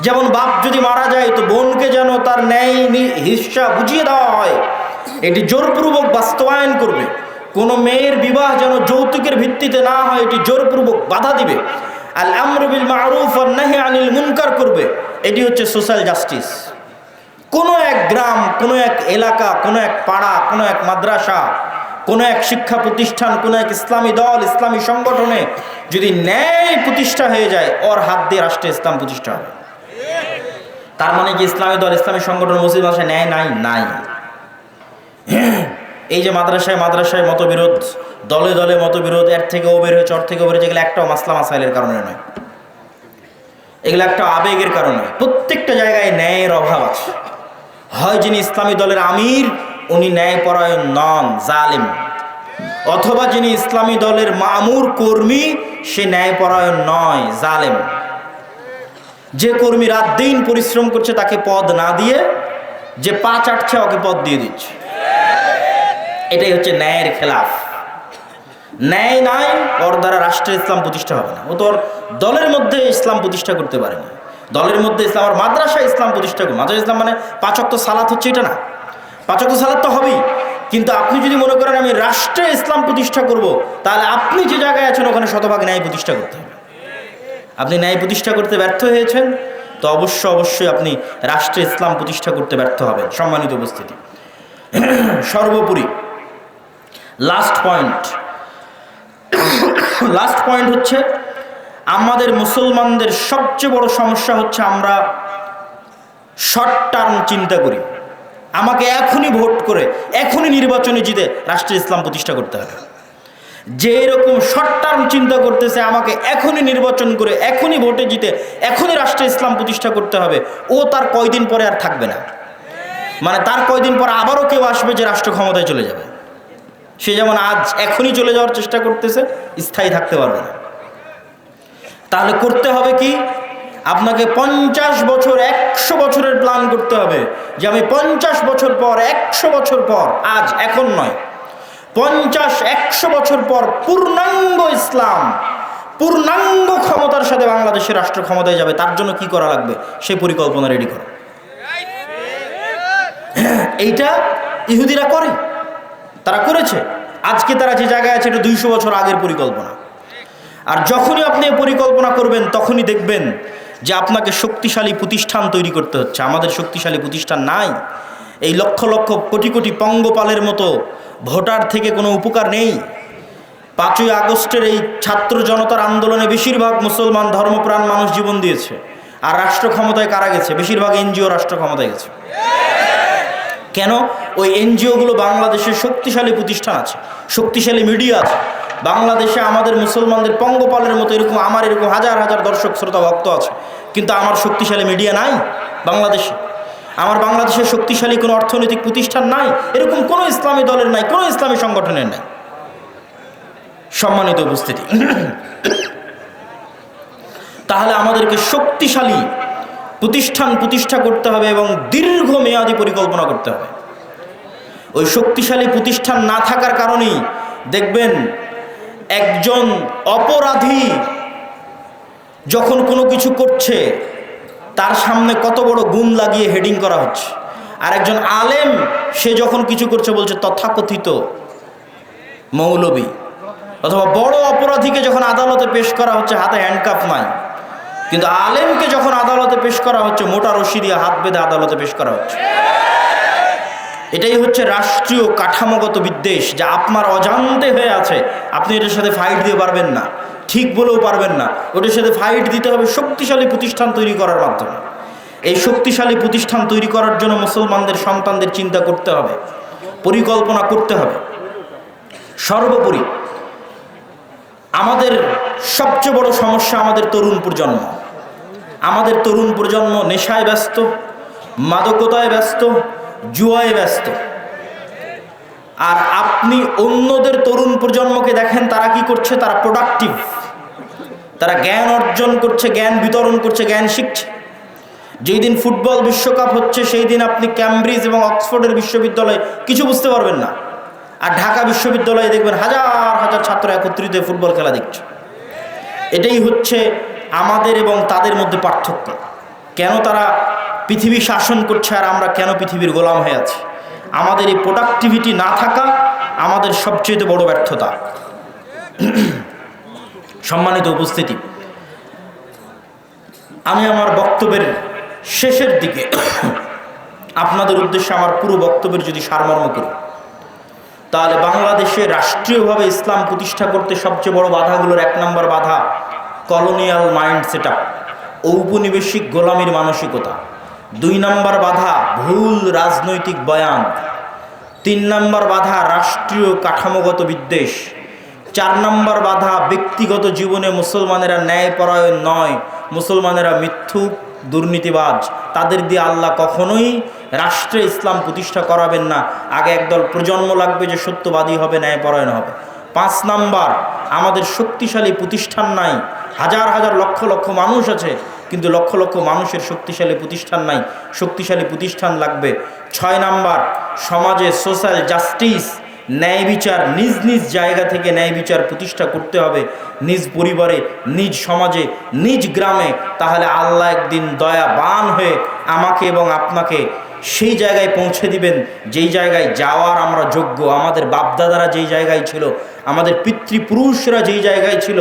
Speaker 1: যেমন বাপ যদি মারা যায় তো বোনকে যেন তার ন্যায় হিস্সা বুঝিয়ে দেওয়া হয়, এটি জোরপূর্বক বাস্তবায়ন করবে। কোনো মেয়ের বিবাহ যেন যৌতুকের ভিত্তিতে না হয়, এটি জোরপূর্বক বাধা দিবে। আল আমরু বিল মারুফ ওয়ান নাহি আনিল মুনকার করবে। এটি হচ্ছে সোশ্যাল জাস্টিস। কোনো এক গ্রাম, কোনো এক এলাকা, কোনো এক পাড়া, কোনো এক মাদ্রাসা, কোনো এক শিক্ষা প্রতিষ্ঠান, কোনো এক ইসলামী দল, ইসলামী সংগঠনে যদি ন্যায় প্রতিষ্ঠা হয়ে যায়, ওর হাত দিয়ে রাষ্ট্রে ইসলাম প্রতিষ্ঠা হবে। তার মানে যে ইসলামী দল, ইসলামী সংগঠন, মসজিদ মাদ্রাসায় ন্যায় নাই? নাই। এই যে মাদ্রাসায় মাদ্রাসায় মতবিরোধ, দলে দলে মতবিরোধ, এর থেকে ও বের হয়েছে, ওর থেকে ও বের হয়েছে, এগুলো একটাও মাসলা মাসাইলের কারণে নয়, এগুলো একটা আবেগের কারণে। প্রত্যেকটা জায়গায় ন্যায়ের অভাব আছে। হয় যিনি ইসলামী দলের আমির উনি ন্যায়পরায়ণ নন, জালিম, অথবা যিনি ইসলামী দলের মামুর কর্মী সে ন্যায়পরায়ণ নয়, জালিম। যে কর্মী রাত দিন পরিশ্রম করছে তাকে পদ না দিয়ে যে পা চাটছে ওকে পদ দিয়ে দিচ্ছে। এটাই হচ্ছে ন্যায়ের খেলাফ। ন্যায় নাই, ওর দ্বারা রাষ্ট্রের ইসলাম প্রতিষ্ঠা হবে না। ও তো ওর দলের মধ্যে ইসলাম প্রতিষ্ঠা করতে পারেনি। দলের মধ্যে ইসলাম, আর মাদ্রাসায় ইসলাম প্রতিষ্ঠা করবে। মাদ্রাসা ইসলাম মানে 5 ওয়াক্ত সালাত হচ্ছে এটা না, 5 ওয়াক্ত সালাত তো হবেই, কিন্তু আপনি যদি মনে করেন আমি রাষ্ট্রে ইসলাম প্রতিষ্ঠা করব, তাহলে আপনি যে জায়গায় আছেন ওখানে শতভাগ ন্যায় প্রতিষ্ঠা করতে হবে। আপনি ন্যায় প্রতিষ্ঠা করতে ব্যর্থ হয়েছেন তো অবশ্যই আপনি রাষ্ট্রে ইসলাম প্রতিষ্ঠা করতে ব্যর্থ হবেন। সম্মানিত উপস্থিতি, সর্বোপরি লাস্ট পয়েন্ট হচ্ছে আমাদের মুসলমানদের সবচেয়ে বড় সমস্যা হচ্ছে আমরা শর্ট টার্ম চিন্তা করি। আমাকে এখনই ভোট করে, এখনই নির্বাচনে জিতে রাষ্ট্রে ইসলাম প্রতিষ্ঠা করতে হবে। যে এরকম শর্ট টার্ম চিন্তা করতেছে আমাকে এখনই নির্বাচন করে, এখনই ভোটে জিতে, এখনই রাষ্ট্রে ইসলাম প্রতিষ্ঠা করতে হবে, ও তার কয়দিন পরে আর থাকবে না। মানে তার কয়দিন পর আবারও কেউ আসবে যে রাষ্ট্র ক্ষমতায় চলে যাবে। সে যেমন আজ এখনই চলে যাওয়ার চেষ্টা করতেছে, স্থায়ী থাকতে পারবে না। তাহলে করতে হবে কি? আপনাকে 50 বছর, 100 বছরের প্ল্যান করতে হবে যে আমি 50 বছর পর, 100 বছর পর, আজ এখন নয়, 50-100 বছর পর পূর্ণাঙ্গ ইসলাম, পূর্ণাঙ্গ ক্ষমতার সাথে বাংলাদেশের রাষ্ট্র ক্ষমতায় যাবে। তার জন্য কি করা লাগবে সেই পরিকল্পনা রেডি করো। এইটা ইহুদিরা করে, তারা করেছে। আজকে তারা যে জায়গায় আছে এটা 200 বছর আগের পরিকল্পনা। আর যখনই আপনি এই পরিকল্পনা করবেন তখনই দেখবেন যে আপনাকে শক্তিশালী প্রতিষ্ঠান তৈরি করতে হচ্ছে। আমাদের শক্তিশালী প্রতিষ্ঠান নাই। এই লক্ষ লক্ষ কোটি কোটি পঙ্গপালের মতো ভোটার থেকে কোনো উপকার নেই। 5ই আগস্টের এই ছাত্র জনতার আন্দোলনে বেশিরভাগ মুসলমান ধর্মপ্রাণ মানুষ জীবন দিয়েছে। আর রাষ্ট্র ক্ষমতায় কারা গেছে? বেশিরভাগ এনজিও রাষ্ট্র ক্ষমতায় গেছে। কেন? ওই এনজিওগুলো বাংলাদেশের শক্তিশালী প্রতিষ্ঠান আছে, শক্তিশালী মিডিয়া আছে। বাংলাদেশে আমাদের মুসলমানদের পঙ্গপালের মতো এরকম আমার এরকম হাজার হাজার দর্শক শ্রোতা ভক্ত আছে, কিন্তু আমার শক্তিশালী মিডিয়া নাই বাংলাদেশে। আমার বাংলাদেশে শক্তিশালী কোনো অর্থনৈতিক প্রতিষ্ঠান নাই, এরকম কোনো ইসলামী দলের নাই, কোনো ইসলামী সংগঠনের নাই। সম্মানিত উপস্থিতি, তাহলে আমাদেরকে শক্তিশালী প্রতিষ্ঠান প্রতিষ্ঠা করতে হবে এবং দীর্ঘমেয়াদী পরিকল্পনা করতে হবে। ওই শক্তিশালী প্রতিষ্ঠান না থাকার কারণেই দেখবেন একজন অপরাধী যখন কোনো কিছু করছে তার সামনে কত বড় গুণ লাগিয়ে হেডিং করা হচ্ছে, আর একজন আলেম সে যখন কিছু করছে বলছে তথাকথিত মৌলবী। অথবা বড় অপরাধীকে যখন আদালতে পেশ করা হচ্ছে হাতে হ্যান্ডকাফ নাই, কিন্তু আলেমকে যখন আদালতে পেশ করা হচ্ছে মোটা রশি দিয়ে হাত বেঁধে আদালতে পেশ করা হচ্ছে। এটাই হচ্ছে রাষ্ট্রীয় কাঠামোগত বিদ্বেষ, যা আপনার অজান্তে হয়ে আছে। আপনি এটার সাথে ফাইট দিয়ে পারবেন না, ঠিক বলেও পারবেন না। ওটার সাথে ফাইট দিতে হবে শক্তিশালী প্রতিষ্ঠান তৈরি করার মাধ্যমে। এই শক্তিশালী প্রতিষ্ঠান তৈরি করার জন্য মুসলমানদের সন্তানদের চিন্তা করতে হবে, পরিকল্পনা করতে হবে। সর্বোপরি আমাদের সবচেয়ে বড় সমস্যা আমাদের তরুণ প্রজন্ম। আমাদের তরুণ প্রজন্ম নেশায় ব্যস্ত, মাদকতায় ব্যস্ত, জুয়ায় ব্যস্ত। আর আপনি অন্যদের তরুণ প্রজন্মকে দেখেন তারা কি করছে? তারা প্রোডাক্টিভ, তারা জ্ঞান অর্জন করছে, জ্ঞান বিতরণ করছে, জ্ঞান শিখছে। যেই দিন ফুটবল বিশ্বকাপ হচ্ছে সেই দিন আপনি ক্যামব্রিজ এবং অক্সফোর্ডের বিশ্ববিদ্যালয়ে কিছু বুঝতে পারবেন না, আর ঢাকা বিশ্ববিদ্যালয়ে দেখবেন হাজার হাজার ছাত্র একত্রিত হয়ে ফুটবল খেলা দেখছে। এটাই হচ্ছে আমাদের এবং তাদের মধ্যে পার্থক্য। কেন তারা পৃথিবী শাসন করছে আর আমরা কেন পৃথিবীর গোলাম হয়ে আছি? আমাদের এই প্রোডাক্টিভিটি না থাকা আমাদের সবচেয়ে বড় ব্যর্থতা। সম্মানিত উপস্থিতি, আমি আমার বক্তব্যের শেষের দিকে আপনাদের উদ্দেশ্যে আমার পুরো বক্তব্যের যদি সারমর্ম করি, তাহলে বাংলাদেশে রাষ্ট্রীয়ভাবে ইসলাম প্রতিষ্ঠা করতে সবচেয়ে বড় বাধাগুলোর 1 নম্বর বাধা কলোনিয়াল মাইন্ড সেট আপ, ঔপনিবেশিক গোলামীর মানসিকতা। 2 নম্বর বাধা ভুল রাজনৈতিক বয়ান। 3 নম্বর বাধা রাষ্ট্রীয় কাঠামোগত বিদ্বেষ। 4 নম্বর বাধা ব্যক্তিগত জীবনে মুসলমানেরা ন্যায়পরায়ণ নয়, মুসলমানেরা মিথ্যুক, দুর্নীতিবাজ। তাদের দিয়ে আল্লাহ কখনোই রাষ্ট্রে ইসলাম প্রতিষ্ঠা করাবেন না। আগে একদল প্রজন্ম লাগবে যে সত্যবাদী হবে, ন্যায়পরায়ণ হবে। 5 নম্বর, আমাদের শক্তিশালী প্রতিষ্ঠান নাই। হাজার হাজার লক্ষ লক্ষ মানুষ আছে, কিন্তু লক্ষ লক্ষ মানুষের শক্তিশালী প্রতিষ্ঠান নাই। শক্তিশালী প্রতিষ্ঠান লাগবে। 6 নম্বর, সমাজে সোশ্যাল জাস্টিস, ন্যায় বিচার, নিজ নিজ জায়গা থেকে ন্যায় বিচার প্রতিষ্ঠা করতে হবে, নিজ পরিবারে, নিজ সমাজে, নিজ গ্রামে। তাহলে আল্লাহ একদিন দয়াবান হয়ে আমাকে এবং আপনাকে সেই জায়গায় পৌঁছে দিবেন যেই জায়গায় যাওয়ার আমরা যোগ্য। আমাদের বাপদাদারা যেই জায়গায় ছিল, আমাদের পিতৃপুরুষরা যেই জায়গায় ছিল।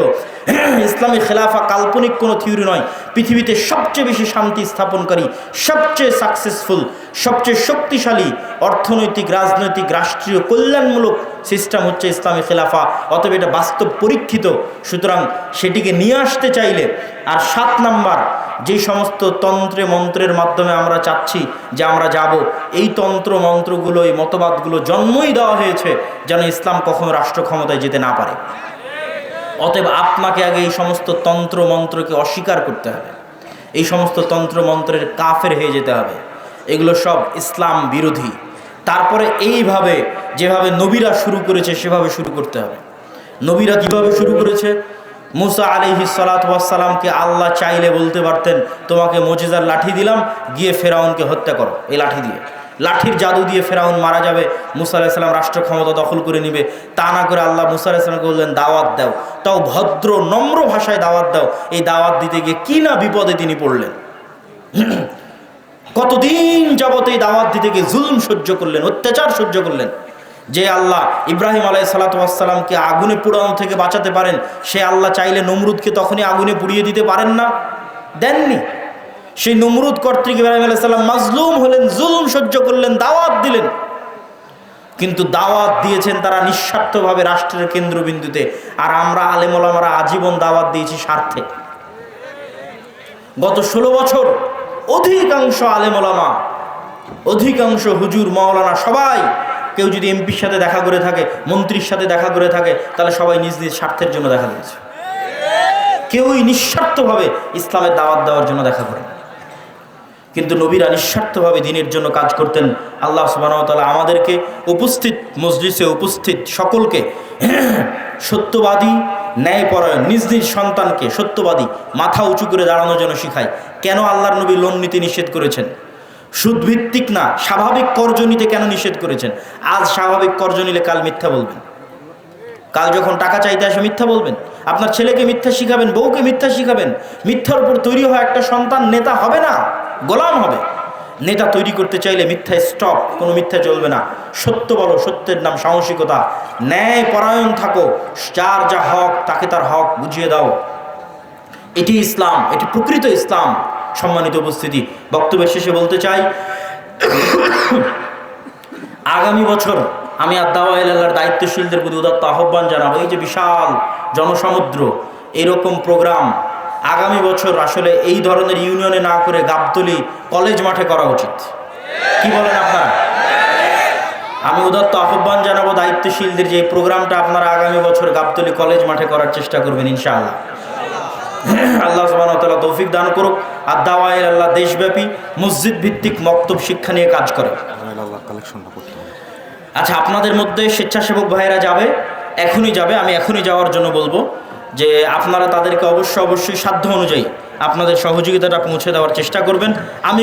Speaker 1: ইসলামী খেলাফা কাল্পনিক কোনো থিওরি নয়। পৃথিবীতে সবচেয়ে বেশি শান্তি স্থাপনকারী, সবচেয়ে সাকসেসফুল, সবচেয়ে শক্তিশালী অর্থনৈতিক, রাজনৈতিক, রাষ্ট্রীয় কল্যাণমূলক সিস্টেম হচ্ছে ইসলামী খেলাফা। অতএব এটা বাস্তব পরীক্ষিত, সুতরাং সেটিকে নিয়ে আসতে চাইলে। আর 7 নম্বর, যেই সমস্ত তন্ত্রে মন্ত্রের মাধ্যমে আমরা চাচ্ছি যে আমরা যাব, এই তন্ত্র মন্ত্রগুলো, এই মতবাদগুলো জন্মই দেওয়া হয়েছে যেন ইসলাম কখনো রাষ্ট্র ক্ষমতায় যেতে না পারে। অতএব আপনাকে আগে এই সমস্ত তন্ত্র মন্ত্রকে অস্বীকার করতে হবে, এই সমস্ত তন্ত্র মন্ত্রের কাফের হয়ে যেতে হবে। এগুলো সব ইসলাম বিরোধী। তারপরে এইভাবে যেভাবে নবীরা শুরু করেছে সেভাবে শুরু করতে হবে। নবীরা কিভাবে শুরু করেছে? মুসা আলাইহিস সালাতু ওয়াস সালামকে আল্লাহ চাইলে বলতে পারতেন তোমাকে মুজিজার লাঠি দিলাম, গিয়ে ফেরাউনকে হত্যা করো। এই লাঠি দিয়ে, লাঠির জাদু দিয়ে ফেরাউন মারা যাবে, মুসা আলাইহিস সালাম রাষ্ট্র ক্ষমতা দখল করে নিবে। তা না করে আল্লাহ মুসা আলাইহিস সালামকে বললেন দাওয়াত দাও, তাও ভদ্র নম্র ভাষায় দাওয়াত দাও। এই দাওয়াত দিতে গিয়ে কি না বিপদে তিনি পড়লেন। কতদিন যাবত এই দাওয়াত দিতে গিয়ে জুলম সহ্য করলেন, অত্যাচার সহ্য করলেন। যে আল্লাহ ইব্রাহিম আলাইহিস সালাতু ওয়াস সালামকে আগুনে পোড়ানো থেকে বাঁচাতে পারেন, সে আল্লাহ চাইলে নমরুদকে তখনই আগুনে পুড়িয়ে দিতে পারেন না? দেননি। সেই নমরুদ কর্তৃক ইব্রাহিম আলাইহিস সালাম মাজলুম হলেন, জুলম সহ্য করলেন, দাওয়াত দিলেন, কিন্তু দাওয়াত দিয়েছেন তারা নিঃস্বার্থভাবে রাষ্ট্রের কেন্দ্রবিন্দুতে, আর আমরা আলেম ওলামারা আজীবন দাওয়াত দিয়েছি স্বার্থে। গত 16 বছর অধিকাংশ আলেম ওলামা, অধিকাংশ হুজুর মাওলানা সবাই, কেউ যদি এমপির সাথে দেখা করে থাকে, মন্ত্রীর সাথে দেখা করে থাকে, তাহলে সবাই নিজ নিজ স্বার্থের জন্য দেখা দিয়েছে। কেউই নিঃস্বার্থভাবে ইসলামের দাওয়াত দেওয়ার জন্য দেখা করেন। কিন্তু নবীরা নিঃস্বার্থভাবে দ্বীনের জন্য কাজ করতেন। আল্লাহ সুবহানাহু ওয়া তাআলা আমাদেরকে উপস্থিত মজলিসে উপস্থিত সকলকে সত্যবাদী, ন্যায়পরায়ণ, নিজ নিজ সন্তানকে সত্যবাদী, মাথা উঁচু করে দাঁড়ানোর জন্য শিখায়। কেন আল্লাহর নবী লোন নীতি নিষেধ করেছেন? সুদভিত্তিক না, স্বাভাবিক কর্জ নিতে কেন নিষেধ করেছেন? আজ স্বাভাবিক কর্জ নিলে কাল মিথ্যা বলবেন, কাল যখন টাকা চাইতে আসে মিথ্যা বলবেন, আপনার ছেলেকে মিথ্যা শিখাবেন, বউকে মিথ্যা শিখাবেন। মিথ্যার উপর তৈরি হওয়া একটা সন্তান নেতা হবে না, গোলাম হবে। নেতা তৈরি করতে চাইলে মিথ্যা স্টপ, কোনো মিথ্যা চলবে না। সত্য বলো, সত্যের নাম সাহসিকতা। ন্যায় পরায়ণ থাকো, যার যা হক তাকে তার হক বুঝিয়ে দাও। এটি ইসলাম, এটি প্রকৃত ইসলাম। সম্মানিত উপস্থিতি, বক্তব্যের শেষে বলতে চাই, আগামী বছর আমি আদ-দাওয়া ইলাল্লাহর দায়িত্বশীলদের প্রতি উদাত্ত আহ্বান জানাবো। এই যে বিশাল জনসমুদ্র, এরকম প্রোগ্রাম আগামী বছর আসলে এই ধরনের ইউনিয়নে না করে গাবতলী কলেজ মাঠে করা উচিত। কি বলেন আপনারা? আমি উদাত্ত আহ্বান জানাবো দায়িত্বশীলদের যে এই প্রোগ্রামটা আপনারা আগামী বছর গাবতলী কলেজ মাঠে করার চেষ্টা করবেন ইনশাআল্লাহ। আল্লাহ সুবহানাহু ওয়া তাআলা তৌফিক দান করুক। আদ-দাওয়া ইলাল্লাহ দেশব্যাপী মসজিদ ভিত্তিক মক্তব শিক্ষা নিয়ে কাজ করে। আচ্ছা, আপনাদের মধ্যে স্বেচ্ছাসেবক ভাইয়েরা যাবে, এখনই যাবে, আমি এখনই যাওয়ার জন্য বলবো যে আপনারা তাদেরকে অবশ্যই সাধ্য অনুযায়ী আপনাদের সহযোগিতাটা পৌঁছে দেওয়ার চেষ্টা করবেন। আমি